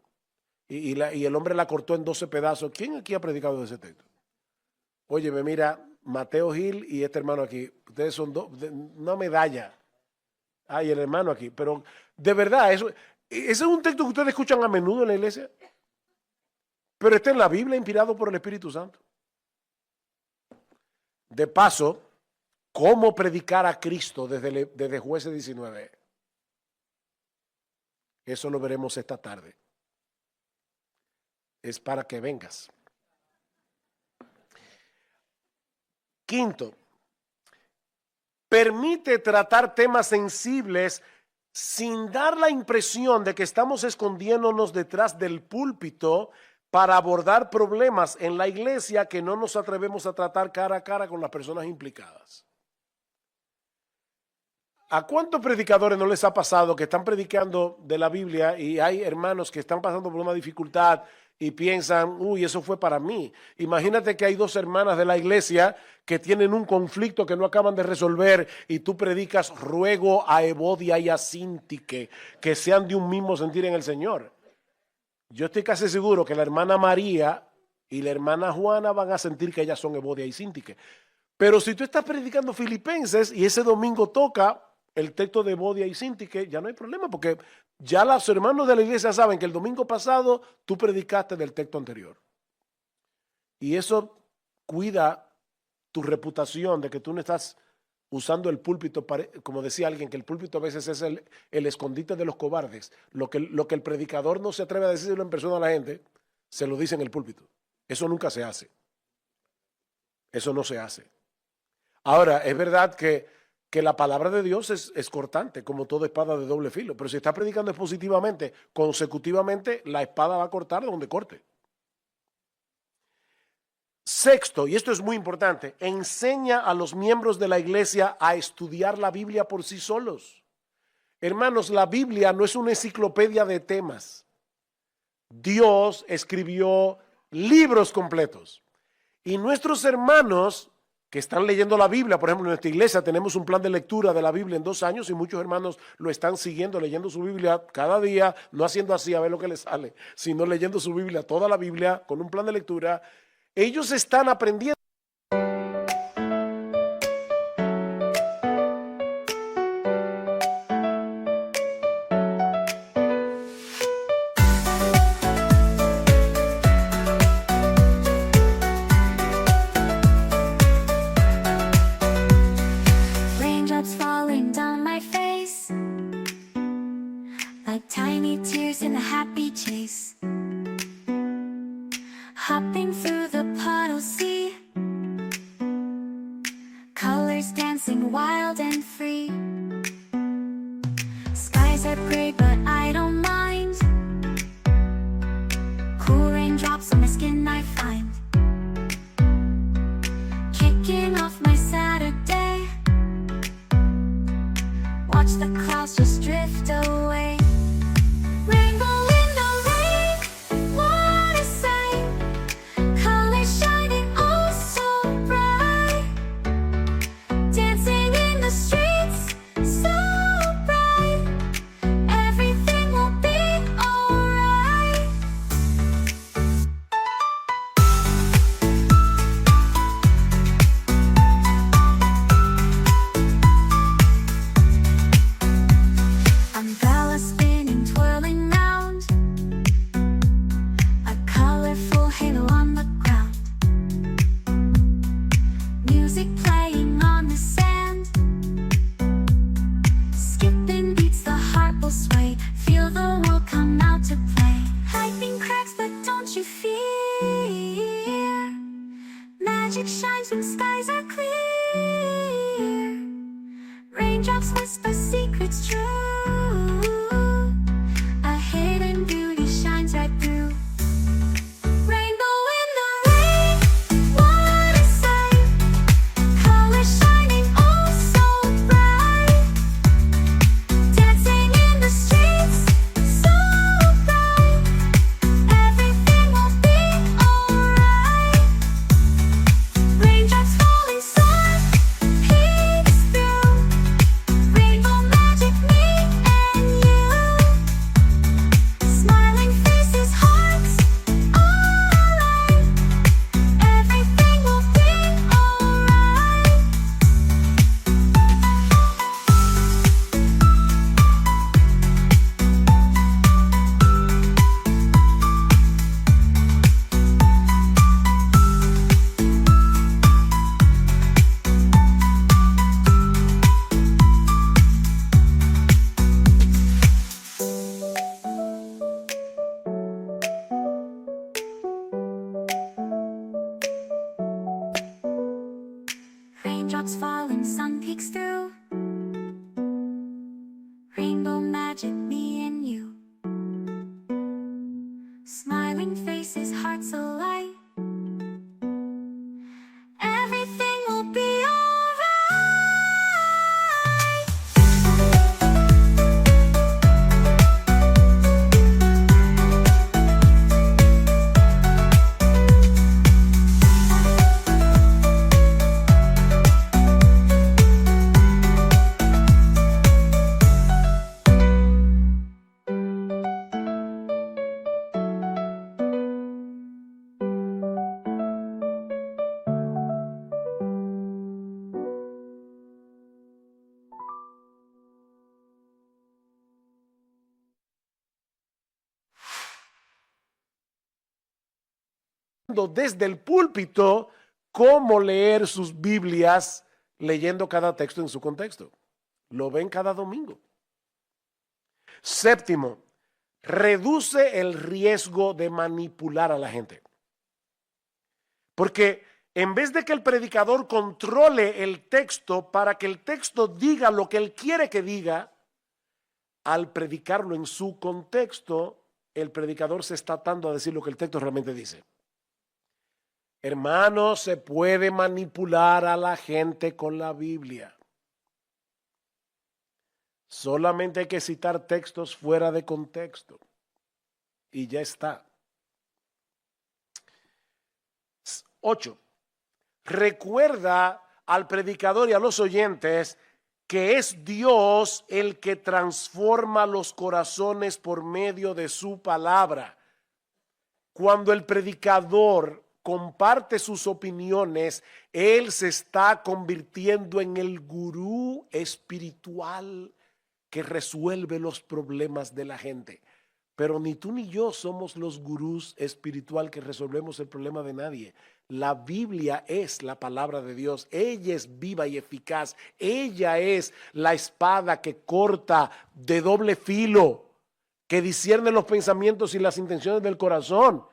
y el hombre la cortó en 12 pedazos? ¿Quién aquí ha predicado de ese texto? Óyeme, mira, Mateo Gil y este hermano aquí. Ustedes son una medalla. Y el hermano aquí. Pero de verdad, ese es un texto que ustedes escuchan a menudo en la iglesia. Pero está en la Biblia, inspirado por el Espíritu Santo. De paso, ¿cómo predicar a Cristo desde Jueces 19? Eso lo veremos esta tarde. Es para que vengas. Quinto, permite tratar temas sensibles sin dar la impresión de que estamos escondiéndonos detrás del púlpito para abordar problemas en la iglesia que no nos atrevemos a tratar cara a cara con las personas implicadas. ¿A cuántos predicadores no les ha pasado que están predicando de la Biblia y hay hermanos que están pasando por una dificultad y piensan, uy, eso fue para mí? Imagínate que hay dos hermanas de la iglesia que tienen un conflicto que no acaban de resolver y tú predicas, ruego a Evodia y a Sintique que sean de un mismo sentir en el Señor. Yo estoy casi seguro que la hermana María y la hermana Juana van a sentir que ellas son Evodia y Sintique. Pero si tú estás predicando Filipenses y ese domingo toca el texto de Evodia y Sintique, ya no hay problema, porque ya los hermanos de la iglesia saben que el domingo pasado tú predicaste del texto anterior. Y eso cuida tu reputación de que tú no estás usando el púlpito, como decía alguien, que el púlpito a veces es el escondite de los cobardes. Lo que el predicador no se atreve a decirlo en persona a la gente, se lo dice en el púlpito. Eso nunca se hace. Eso no se hace. Ahora, es verdad que la palabra de Dios es cortante, como toda espada de doble filo. Pero si está predicando expositivamente, consecutivamente, la espada va a cortar donde corte. Sexto, y esto es muy importante, enseña a los miembros de la iglesia a estudiar la Biblia por sí solos. Hermanos, la Biblia no es una enciclopedia de temas. Dios escribió libros completos. Y nuestros hermanos que están leyendo la Biblia, por ejemplo, en nuestra iglesia tenemos un plan de lectura de la Biblia en 2 años y muchos hermanos lo están siguiendo, leyendo su Biblia cada día, no haciendo así a ver lo que les sale, sino leyendo su Biblia, toda la Biblia, con un plan de lectura. Ellos están aprendiendo. Raindrops falling down my face, like tiny tears in a happy chase. Hopping through the puddle sea, colors dancing wild and free. Skies are gray but I don't mind, cool raindrops on my skin I find. Kicking off my Saturday, watch the clouds just drift away. Rainbow in the rain, what a sight. Colors shining oh so bright, dancing in the streets so bright. Everything will smiling faces, hearts alight. Everything will be alright. Desde el púlpito cómo leer sus Biblias leyendo cada texto en su contexto. Lo ven cada domingo. Séptimo, reduce el riesgo de manipular a la gente. Porque en vez de que el predicador controle el texto para que el texto diga lo que él quiere que diga, al predicarlo en su contexto, el predicador se está atando a decir lo que el texto realmente dice. Hermanos, se puede manipular a la gente con la Biblia. Solamente hay que citar textos fuera de contexto. Y ya está. 8. Recuerda al predicador y a los oyentes que es Dios el que transforma los corazones por medio de su palabra. Cuando el predicador comparte sus opiniones, él se está convirtiendo en el gurú espiritual que resuelve los problemas de la gente. Pero ni tú ni yo somos los gurús espiritual que resolvemos el problema de nadie. La Biblia es la palabra de Dios. Ella es viva y eficaz. Ella es la espada que corta de doble filo, que discierne los pensamientos y las intenciones del corazón.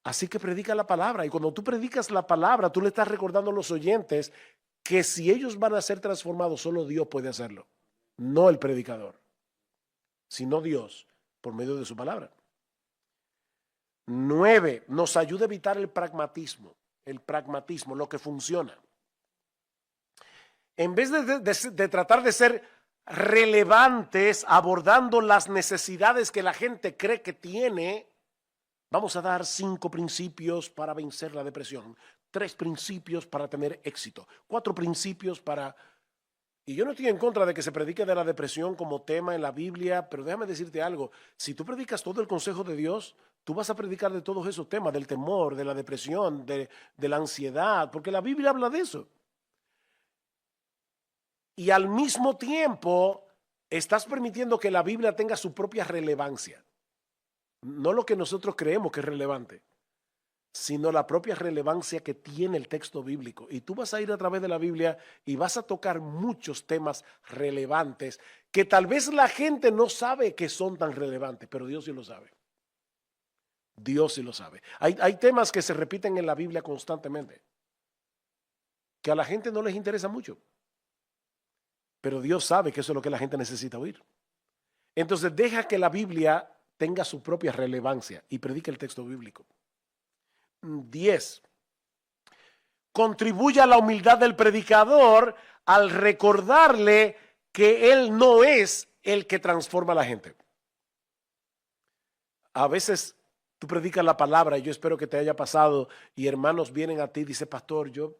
Así que predica la palabra. Y cuando tú predicas la palabra, tú le estás recordando a los oyentes que si ellos van a ser transformados, solo Dios puede hacerlo. No el predicador, sino Dios por medio de su palabra. 9. Nos ayuda a evitar el pragmatismo. El pragmatismo, lo que funciona. En vez de tratar de ser relevantes abordando las necesidades que la gente cree que tiene, vamos a dar 5 principios para vencer la depresión, 3 principios para tener éxito, 4 principios para... Y yo no estoy en contra de que se predique de la depresión como tema en la Biblia, pero déjame decirte algo, si tú predicas todo el consejo de Dios, tú vas a predicar de todos esos temas, del temor, de la depresión, de la ansiedad, porque la Biblia habla de eso. Y al mismo tiempo, estás permitiendo que la Biblia tenga su propia relevancia. No lo que nosotros creemos que es relevante, sino la propia relevancia que tiene el texto bíblico. Y tú vas a ir a través de la Biblia y vas a tocar muchos temas relevantes que tal vez la gente no sabe que son tan relevantes, pero Dios sí lo sabe. Dios sí lo sabe. Hay temas que se repiten en la Biblia constantemente, que a la gente no les interesa mucho, pero Dios sabe que eso es lo que la gente necesita oír. Entonces deja que la Biblia tenga su propia relevancia y predique el texto bíblico. 10. Contribuye a la humildad del predicador al recordarle que él no es el que transforma a la gente. A veces tú predicas la palabra y yo espero que te haya pasado y hermanos vienen a ti y dicen, pastor, yo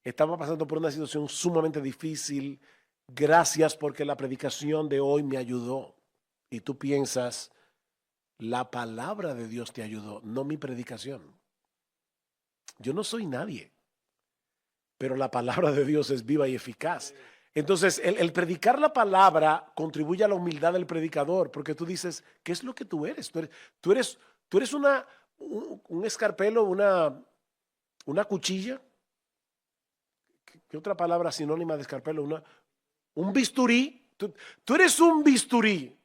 estaba pasando por una situación sumamente difícil, gracias porque la predicación de hoy me ayudó. Y tú piensas, la palabra de Dios te ayudó, no mi predicación. Yo no soy nadie, pero la palabra de Dios es viva y eficaz. Entonces, el predicar la palabra contribuye a la humildad del predicador, porque tú dices, ¿qué es lo que tú eres? Tú eres un escarpelo, una cuchilla. ¿Qué otra palabra sinónima de escarpelo? Un bisturí. Tú eres un bisturí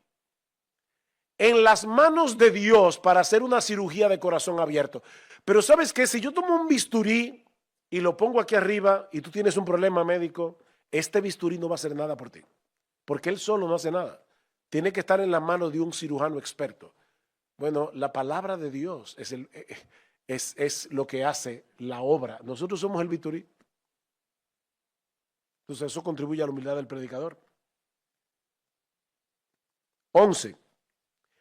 en las manos de Dios para hacer una cirugía de corazón abierto. Pero ¿sabes qué? Si yo tomo un bisturí y lo pongo aquí arriba y tú tienes un problema médico, este bisturí no va a hacer nada por ti, porque él solo no hace nada. Tiene que estar en la mano de un cirujano experto. Bueno, la palabra de Dios es lo que hace la obra. Nosotros somos el bisturí. Entonces eso contribuye a la humildad del predicador. 11.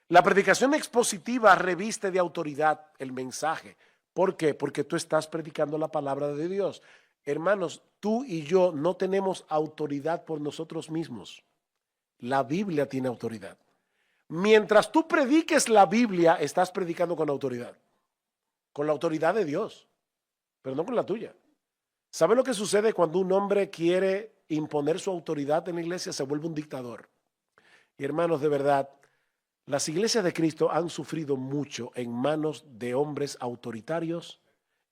La predicación expositiva reviste de autoridad el mensaje. ¿Por qué? Porque tú estás predicando la palabra de Dios. Hermanos, tú y yo no tenemos autoridad por nosotros mismos. La Biblia tiene autoridad. Mientras tú prediques la Biblia, estás predicando con autoridad. Con la autoridad de Dios, pero no con la tuya. ¿Sabe lo que sucede cuando un hombre quiere imponer su autoridad en la iglesia? Se vuelve un dictador. Y hermanos, de verdad, las iglesias de Cristo han sufrido mucho en manos de hombres autoritarios,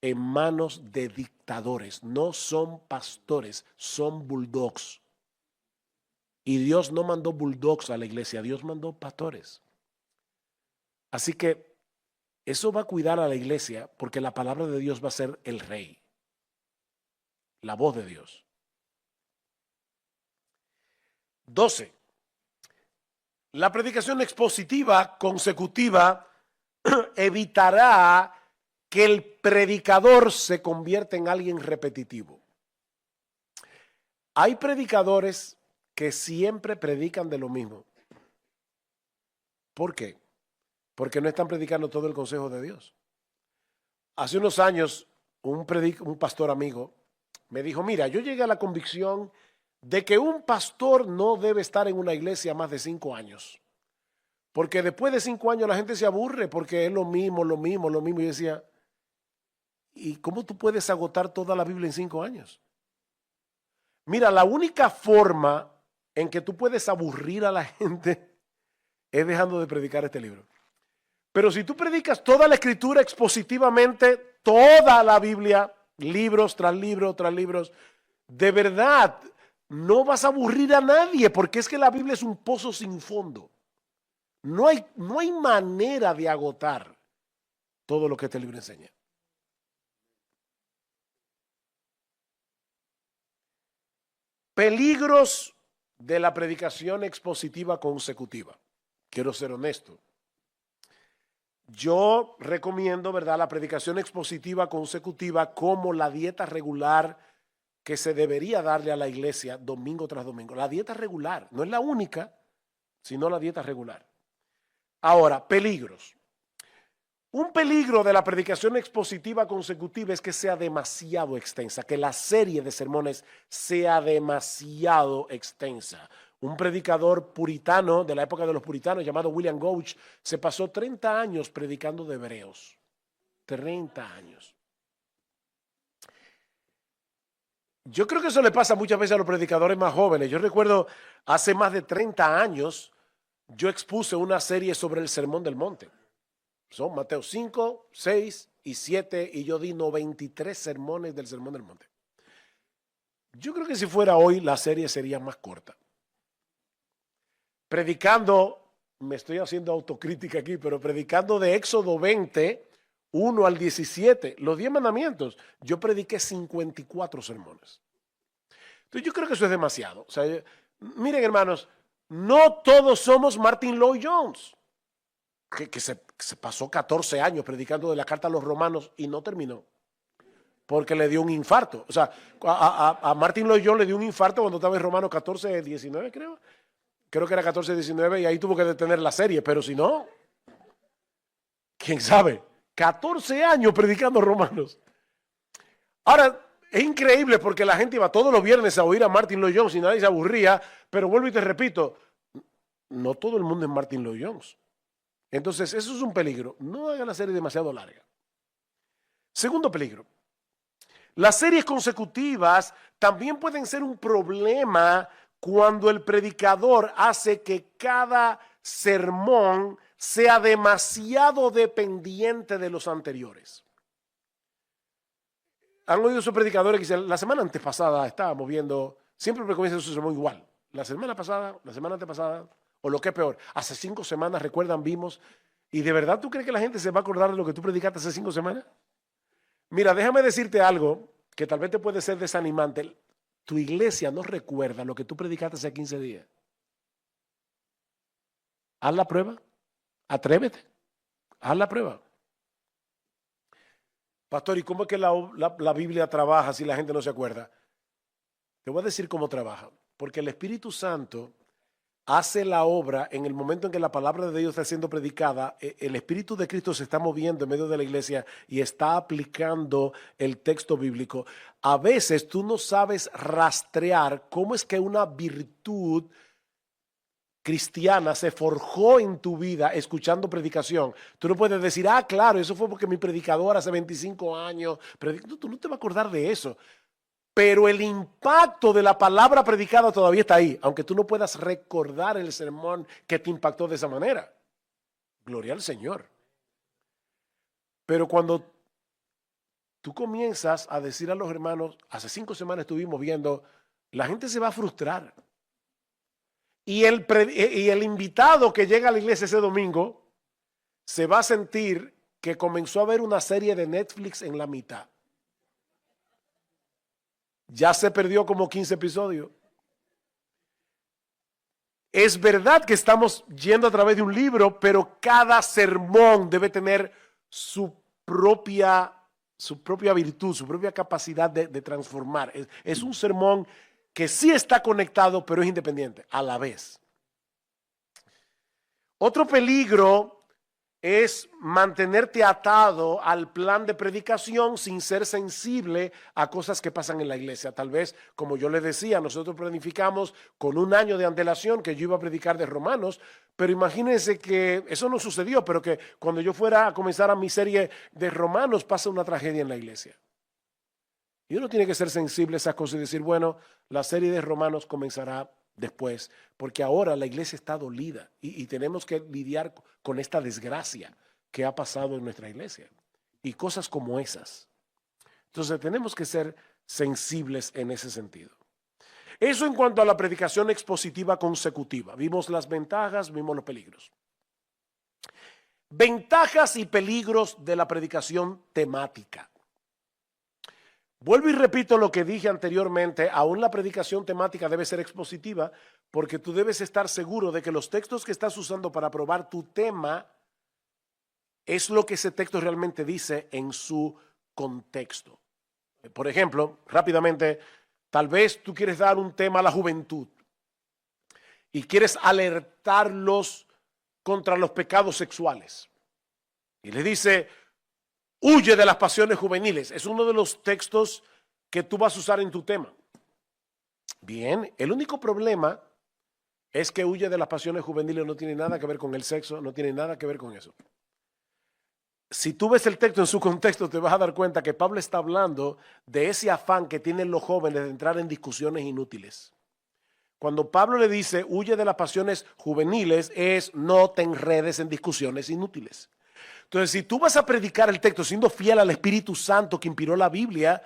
en manos de dictadores. No son pastores, son bulldogs. Y Dios no mandó bulldogs a la iglesia, Dios mandó pastores. Así que eso va a cuidar a la iglesia porque la palabra de Dios va a ser el rey, la voz de Dios. 12. La predicación expositiva consecutiva evitará que el predicador se convierta en alguien repetitivo. Hay predicadores que siempre predican de lo mismo. ¿Por qué? Porque no están predicando todo el consejo de Dios. Hace unos años, un pastor amigo me dijo, mira, yo llegué a la convicción de que un pastor no debe estar en una iglesia más de 5 años. Porque después de 5 años la gente se aburre porque es lo mismo. Y yo decía, ¿y cómo tú puedes agotar toda la Biblia en 5 años? Mira, la única forma en que tú puedes aburrir a la gente es dejando de predicar este libro. Pero si tú predicas toda la escritura expositivamente, toda la Biblia, libros tras libros tras libros, de verdad no vas a aburrir a nadie porque es que la Biblia es un pozo sin fondo. No hay manera de agotar todo lo que este libro enseña. Peligros de la predicación expositiva consecutiva. Quiero ser honesto. Yo recomiendo, ¿verdad?, la predicación expositiva consecutiva como la dieta regular que se debería darle a la iglesia domingo tras domingo. La dieta regular, no es la única, sino la dieta regular. Ahora, peligros. Un peligro de la predicación expositiva consecutiva es que sea demasiado extensa, que la serie de sermones sea demasiado extensa. Un predicador puritano de la época de los puritanos llamado William Gouch se pasó 30 años predicando de Hebreos. 30 años. Yo creo que eso le pasa muchas veces a los predicadores más jóvenes. Yo recuerdo hace más de 30 años yo expuse una serie sobre el Sermón del Monte. Son Mateo 5, 6 y 7 y yo di 93 sermones del Sermón del Monte. Yo creo que si fuera hoy la serie sería más corta. Predicando, me estoy haciendo autocrítica aquí, pero predicando de Éxodo 20, 1 al 17, los 10 mandamientos, yo prediqué 54 sermones. Entonces yo creo que eso es demasiado. O sea, miren hermanos, no todos somos Martin Lloyd-Jones, que se pasó 14 años predicando de la carta a los romanos y no terminó, porque le dio un infarto. O sea, a Martin Lloyd-Jones le dio un infarto cuando estaba en Romanos 14, 19, creo que era 14, 19, y ahí tuvo que detener la serie, pero si no, quién sabe, 14 años predicando romanos. Ahora, es increíble porque la gente iba todos los viernes a oír a Martin Lloyd-Jones y nadie se aburría, pero vuelvo y te repito, no todo el mundo es Martin Lloyd-Jones. Entonces, eso es un peligro. No hagan la serie demasiado larga. Segundo peligro. Las series consecutivas también pueden ser un problema cuando el predicador hace que cada sermón sea demasiado dependiente de los anteriores. ¿Han oído esos predicadores que dicen, la semana antepasada estábamos viendo, siempre comienza su sermón igual, la semana pasada, la semana antepasada, o lo que es peor, hace 5 semanas, recuerdan, vimos, y de verdad tú crees que la gente se va a acordar de lo que tú predicaste hace 5 semanas? Mira, déjame decirte algo que tal vez te puede ser desanimante. Tu iglesia no recuerda lo que tú predicaste hace 15 días. Haz la prueba, atrévete. Haz la prueba. Pastor, ¿y cómo es que la Biblia trabaja si la gente no se acuerda? Te voy a decir cómo trabaja. Porque el Espíritu Santo hace la obra en el momento en que la palabra de Dios está siendo predicada. El Espíritu de Cristo se está moviendo en medio de la iglesia y está aplicando el texto bíblico. A veces tú no sabes rastrear cómo es que una virtud cristiana se forjó en tu vida escuchando predicación. Tú no puedes decir, claro, eso fue porque mi predicador hace 25 años. Tú no te vas a acordar de eso. Pero el impacto de la palabra predicada todavía está ahí, aunque tú no puedas recordar el sermón que te impactó de esa manera. Gloria al Señor. Pero cuando tú comienzas a decir a los hermanos, hace 5 semanas estuvimos viendo, la gente se va a frustrar. Y el invitado que llega a la iglesia ese domingo se va a sentir que comenzó a ver una serie de Netflix en la mitad. Ya se perdió como 15 episodios. Es verdad que estamos yendo a través de un libro, pero cada sermón debe tener su propia virtud, su propia capacidad de transformar. Es un sermón que sí está conectado, pero es independiente a la vez. Otro peligro es mantenerte atado al plan de predicación sin ser sensible a cosas que pasan en la iglesia. Tal vez, como yo les decía, nosotros planificamos con 1 año de antelación que yo iba a predicar de Romanos, pero imagínense que eso no sucedió, pero que cuando yo fuera a comenzar a mi serie de Romanos pasa una tragedia en la iglesia. Y uno tiene que ser sensible a esas cosas y decir, bueno, la serie de Romanos comenzará después, porque ahora la iglesia está dolida y tenemos que lidiar con esta desgracia que ha pasado en nuestra iglesia y cosas como esas. Entonces tenemos que ser sensibles en ese sentido. Eso en cuanto a la predicación expositiva consecutiva. Vimos las ventajas, vimos los peligros. Ventajas y peligros de la predicación temática. Vuelvo y repito lo que dije anteriormente, aún la predicación temática debe ser expositiva porque tú debes estar seguro de que los textos que estás usando para probar tu tema es lo que ese texto realmente dice en su contexto. Por ejemplo, rápidamente, tal vez tú quieres dar un tema a la juventud y quieres alertarlos contra los pecados sexuales. Y les dice, huye de las pasiones juveniles. Es uno de los textos que tú vas a usar en tu tema. Bien, el único problema es que huye de las pasiones juveniles no tiene nada que ver con el sexo, no tiene nada que ver con eso. Si tú ves el texto en su contexto, te vas a dar cuenta que Pablo está hablando de ese afán que tienen los jóvenes de entrar en discusiones inútiles. Cuando Pablo le dice, huye de las pasiones juveniles, es no te enredes en discusiones inútiles. Entonces, si tú vas a predicar el texto siendo fiel al Espíritu Santo que inspiró la Biblia,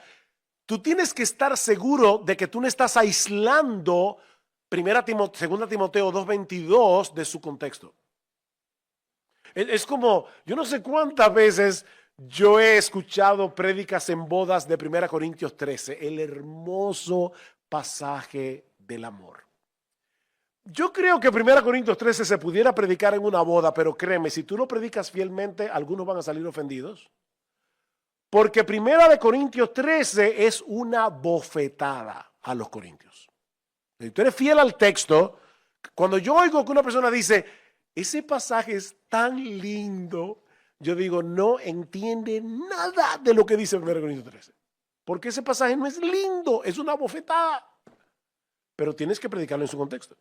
tú tienes que estar seguro de que tú no estás aislando 2 Timoteo 2:22 de su contexto. Es como, yo no sé cuántas veces yo he escuchado prédicas en bodas de 1 Corintios 13, el hermoso pasaje del amor. Yo creo que 1 Corintios 13 se pudiera predicar en una boda, pero créeme, si tú lo predicas fielmente, algunos van a salir ofendidos. Porque 1 Corintios 13 es una bofetada a los corintios. Si tú eres fiel al texto, cuando yo oigo que una persona dice, ese pasaje es tan lindo, yo digo, no entiende nada de lo que dice 1 Corintios 13. Porque ese pasaje no es lindo, es una bofetada. Pero tienes que predicarlo en su contexto.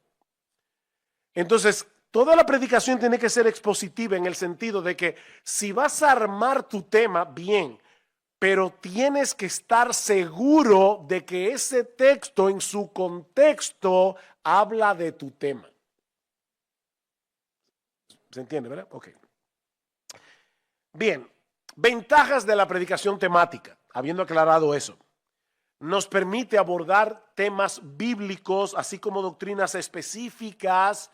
Entonces, toda la predicación tiene que ser expositiva en el sentido de que si vas a armar tu tema, bien, pero tienes que estar seguro de que ese texto en su contexto habla de tu tema. ¿Se entiende, verdad? Ok. Bien, ventajas de la predicación temática, habiendo aclarado eso. Nos permite abordar temas bíblicos, así como doctrinas específicas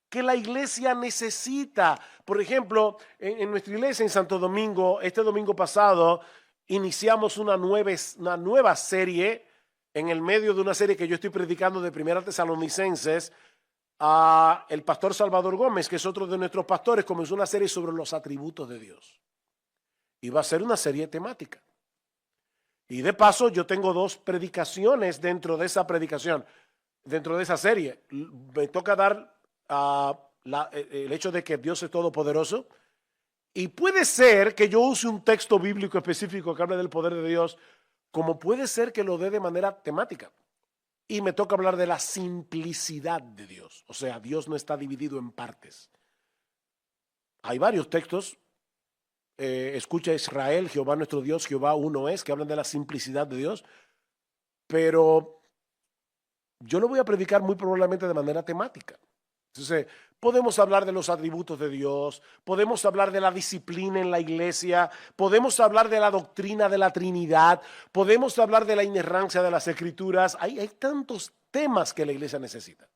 que la iglesia necesita. Por ejemplo, en nuestra iglesia en Santo Domingo, este domingo pasado, iniciamos una nueva serie en el medio de una serie que yo estoy predicando de 1 Tesalonicenses. el pastor Salvador Gómez, que es otro de nuestros pastores, comenzó una serie sobre los atributos de Dios. Y va a ser una serie temática. Y de paso, yo tengo 2 predicaciones dentro de esa predicación, dentro de esa serie. Me toca dar el hecho de que Dios es todopoderoso. Y puede ser que yo use un texto bíblico específico que hable del poder de Dios, como puede ser que lo dé de manera temática. Y me toca hablar de la simplicidad de Dios. O sea, Dios no está dividido en partes. Hay varios textos. Escucha Israel, Jehová nuestro Dios, Jehová uno es, que hablan de la simplicidad de Dios. Pero yo lo voy a predicar muy probablemente de manera temática. Entonces, podemos hablar de los atributos de Dios, podemos hablar de la disciplina en la iglesia, podemos hablar de la doctrina de la Trinidad, podemos hablar de la inerrancia de las Escrituras. Hay tantos temas que la iglesia necesita.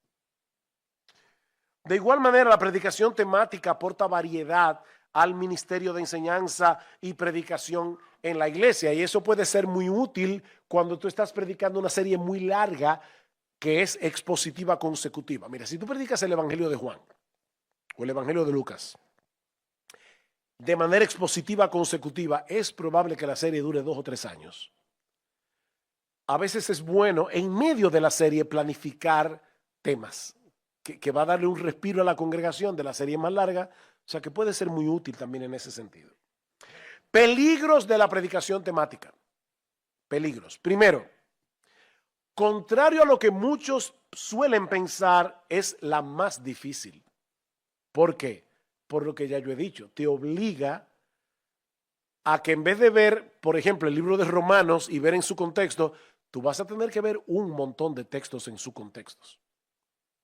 De igual manera, la predicación temática aporta variedad al ministerio de enseñanza y predicación en la iglesia. Y eso puede ser muy útil cuando tú estás predicando una serie muy larga que es expositiva consecutiva. Mira, si tú predicas el Evangelio de Juan o el Evangelio de Lucas de manera expositiva consecutiva, es probable que la serie dure 2 o 3 años. A veces es bueno en medio de la serie planificar temas que va a darle un respiro a la congregación de la serie más larga. O sea que puede ser muy útil también en ese sentido. Peligros de la predicación temática. Peligros. Primero, contrario a lo que muchos suelen pensar, es la más difícil. ¿Por qué? Por lo que ya yo he dicho. Te obliga a que en vez de ver, por ejemplo, el libro de Romanos y ver en su contexto, tú vas a tener que ver un montón de textos en sus contextos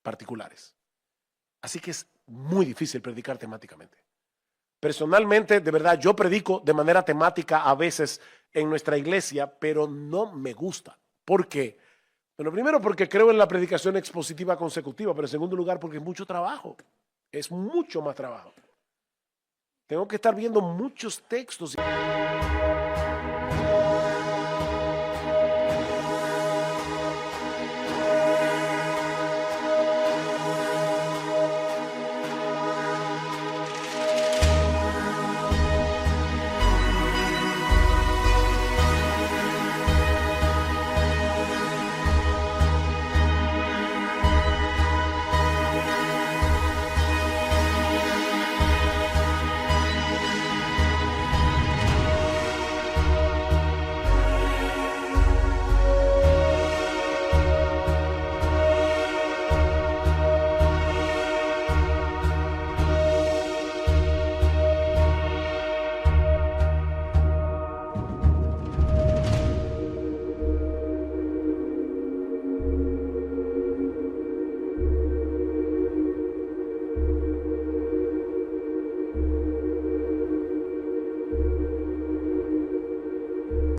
particulares. Así que es muy difícil predicar temáticamente. Personalmente, de verdad, yo predico de manera temática a veces en nuestra iglesia, pero no me gusta. ¿Por qué? Bueno, primero porque creo en la predicación expositiva consecutiva, pero en segundo lugar porque es mucho trabajo. Es mucho más trabajo. Tengo que estar viendo muchos textos.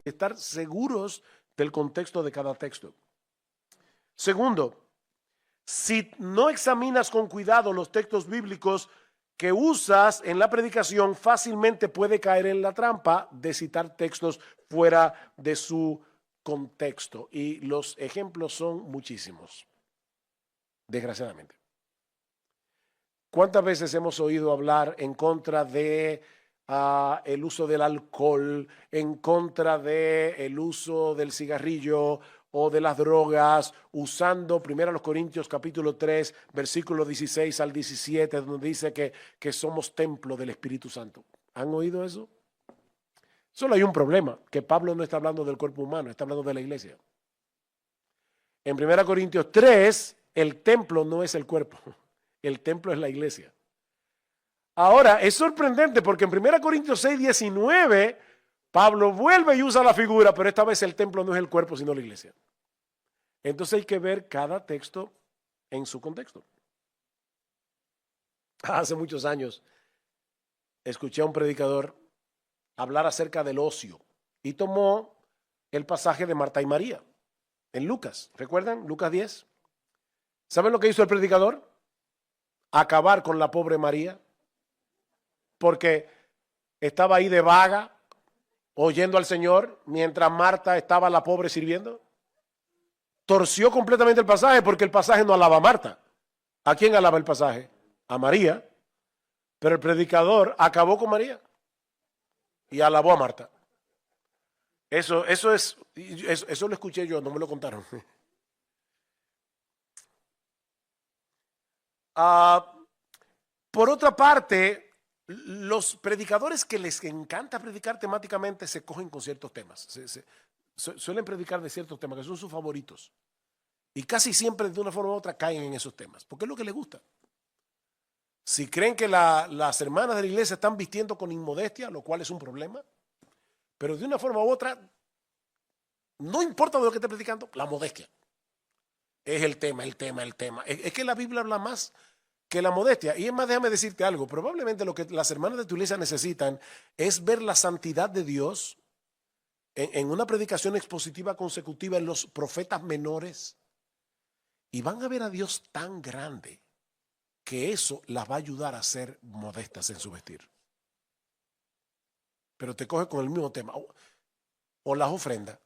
Estar seguros del contexto de cada texto. Segundo, si no examinas con cuidado los textos bíblicos que usas en la predicación, fácilmente puede caer en la trampa de citar textos fuera de su contexto. Y los ejemplos son muchísimos, desgraciadamente. ¿Cuántas veces hemos oído hablar en contra de el uso del alcohol, en contra del uso del cigarrillo o de las drogas, usando 1 Corintios capítulo 3, versículos 16 al 17, donde dice que somos templo del Espíritu Santo? ¿Han oído eso? Solo hay un problema, que Pablo no está hablando del cuerpo humano, está hablando de la iglesia. En 1 Corintios 3, el templo no es el cuerpo, el templo es la iglesia. Ahora, es sorprendente porque en 1 Corintios 6, 19, Pablo vuelve y usa la figura, pero esta vez el templo no es el cuerpo, sino la iglesia. Entonces hay que ver cada texto en su contexto. Hace muchos años escuché a un predicador hablar acerca del ocio y tomó el pasaje de Marta y María en Lucas. ¿Recuerdan? Lucas 10. ¿Saben lo que hizo el predicador? Acabar con la pobre María, porque estaba ahí de vaga, oyendo al Señor, mientras Marta estaba la pobre sirviendo. Torció completamente el pasaje, porque el pasaje no alaba a Marta. ¿A quién alaba el pasaje? A María. Pero el predicador acabó con María y alabó a Marta. Eso lo escuché yo, no me lo contaron. Por otra parte, los predicadores que les encanta predicar temáticamente se cogen con ciertos temas. Suelen predicar de ciertos temas que son sus favoritos. Y casi siempre de una forma u otra caen en esos temas, porque es lo que les gusta. Si creen que las hermanas de la iglesia están vistiendo con inmodestia, lo cual es un problema, pero de una forma u otra, no importa de lo que esté predicando, la modestia es el tema. Es que la Biblia habla más que la modestia. Y es más, déjame decirte algo, probablemente lo que las hermanas de tu iglesia necesitan es ver la santidad de Dios en una predicación expositiva consecutiva en los profetas menores, y van a ver a Dios tan grande que eso las va a ayudar a ser modestas en su vestir. Pero te coge con el mismo tema. O las ofrendas.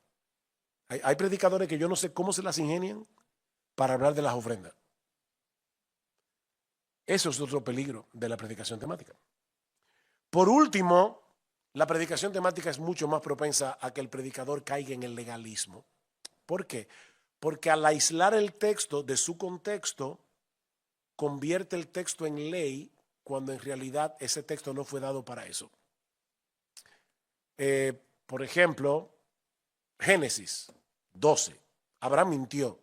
Hay predicadores que yo no sé cómo se las ingenian para hablar de las ofrendas. Eso es otro peligro de la predicación temática. Por último, la predicación temática es mucho más propensa a que el predicador caiga en el legalismo. ¿Por qué? Porque al aislar el texto de su contexto, convierte el texto en ley cuando en realidad ese texto no fue dado para eso. Por ejemplo, Génesis 12. Abraham mintió.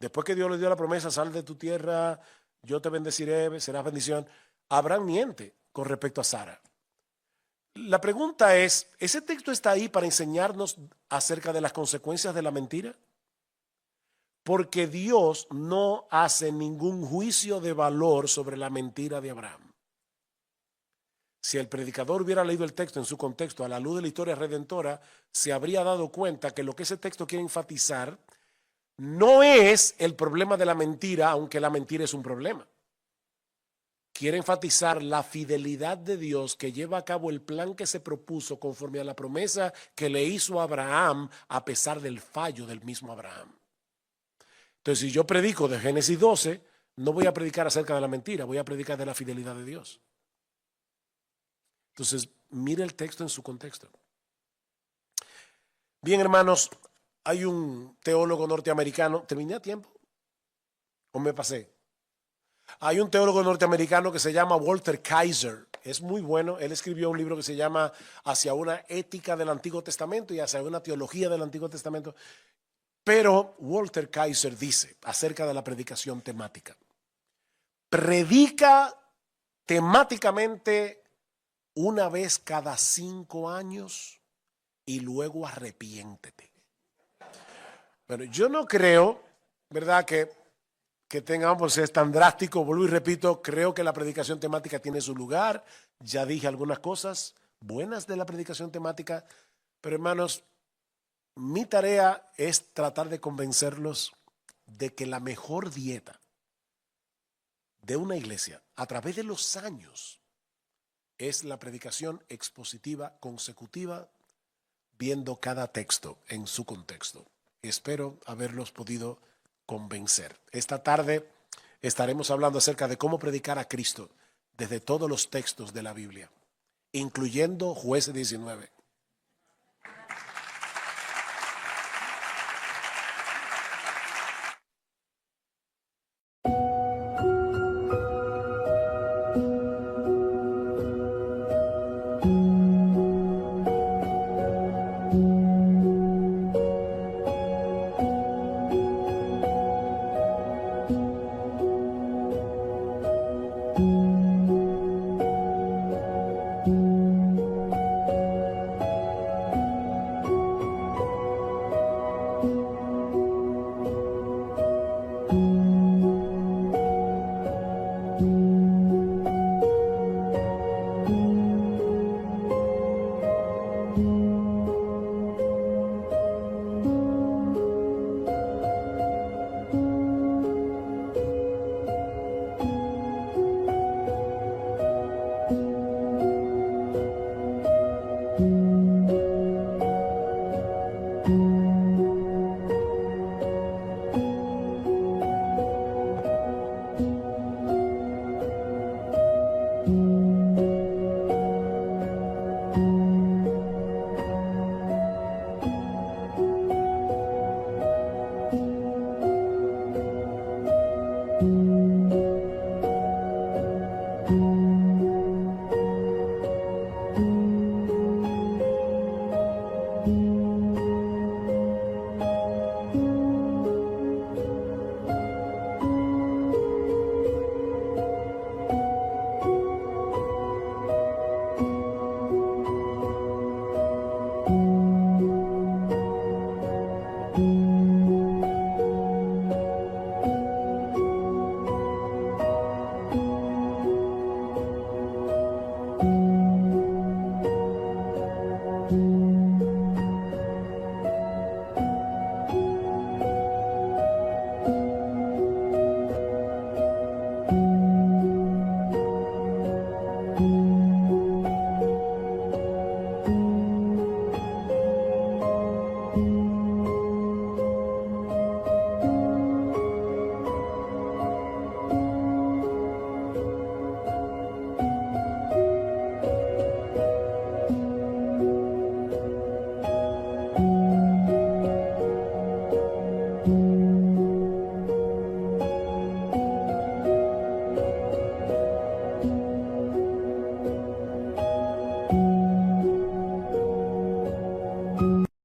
Después que Dios le dio la promesa, sal de tu tierra, yo te bendeciré, serás bendición. Abraham miente con respecto a Sara. La pregunta es, ¿ese texto está ahí para enseñarnos acerca de las consecuencias de la mentira? Porque Dios no hace ningún juicio de valor sobre la mentira de Abraham. Si el predicador hubiera leído el texto en su contexto a la luz de la historia redentora, se habría dado cuenta que lo que ese texto quiere enfatizar no es el problema de la mentira, aunque la mentira es un problema. Quiere enfatizar la fidelidad de Dios que lleva a cabo el plan que se propuso conforme a la promesa que le hizo a Abraham a pesar del fallo del mismo Abraham. Entonces, si yo predico de Génesis 12, no voy a predicar acerca de la mentira, voy a predicar de la fidelidad de Dios. Entonces, mire el texto en su contexto. Bien, hermanos, hay un teólogo norteamericano. ¿Terminé a tiempo? ¿O me pasé? Hay un teólogo norteamericano que se llama Walter Kaiser. Es muy bueno. Él escribió un libro que se llama Hacia una ética del Antiguo Testamento y hacia una teología del Antiguo Testamento. Pero Walter Kaiser dice acerca de la predicación temática: predica temáticamente una vez cada 5 años y luego arrepiéntete. Bueno, yo no creo, ¿verdad?, que tengamos, es tan drástico. Vuelvo y repito, creo que la predicación temática tiene su lugar. Ya dije algunas cosas buenas de la predicación temática, pero hermanos, mi tarea es tratar de convencerlos de que la mejor dieta de una iglesia a través de los años es la predicación expositiva consecutiva, viendo cada texto en su contexto. Espero haberlos podido convencer. Esta tarde estaremos hablando acerca de cómo predicar a Cristo desde todos los textos de la Biblia, incluyendo Jueces 19.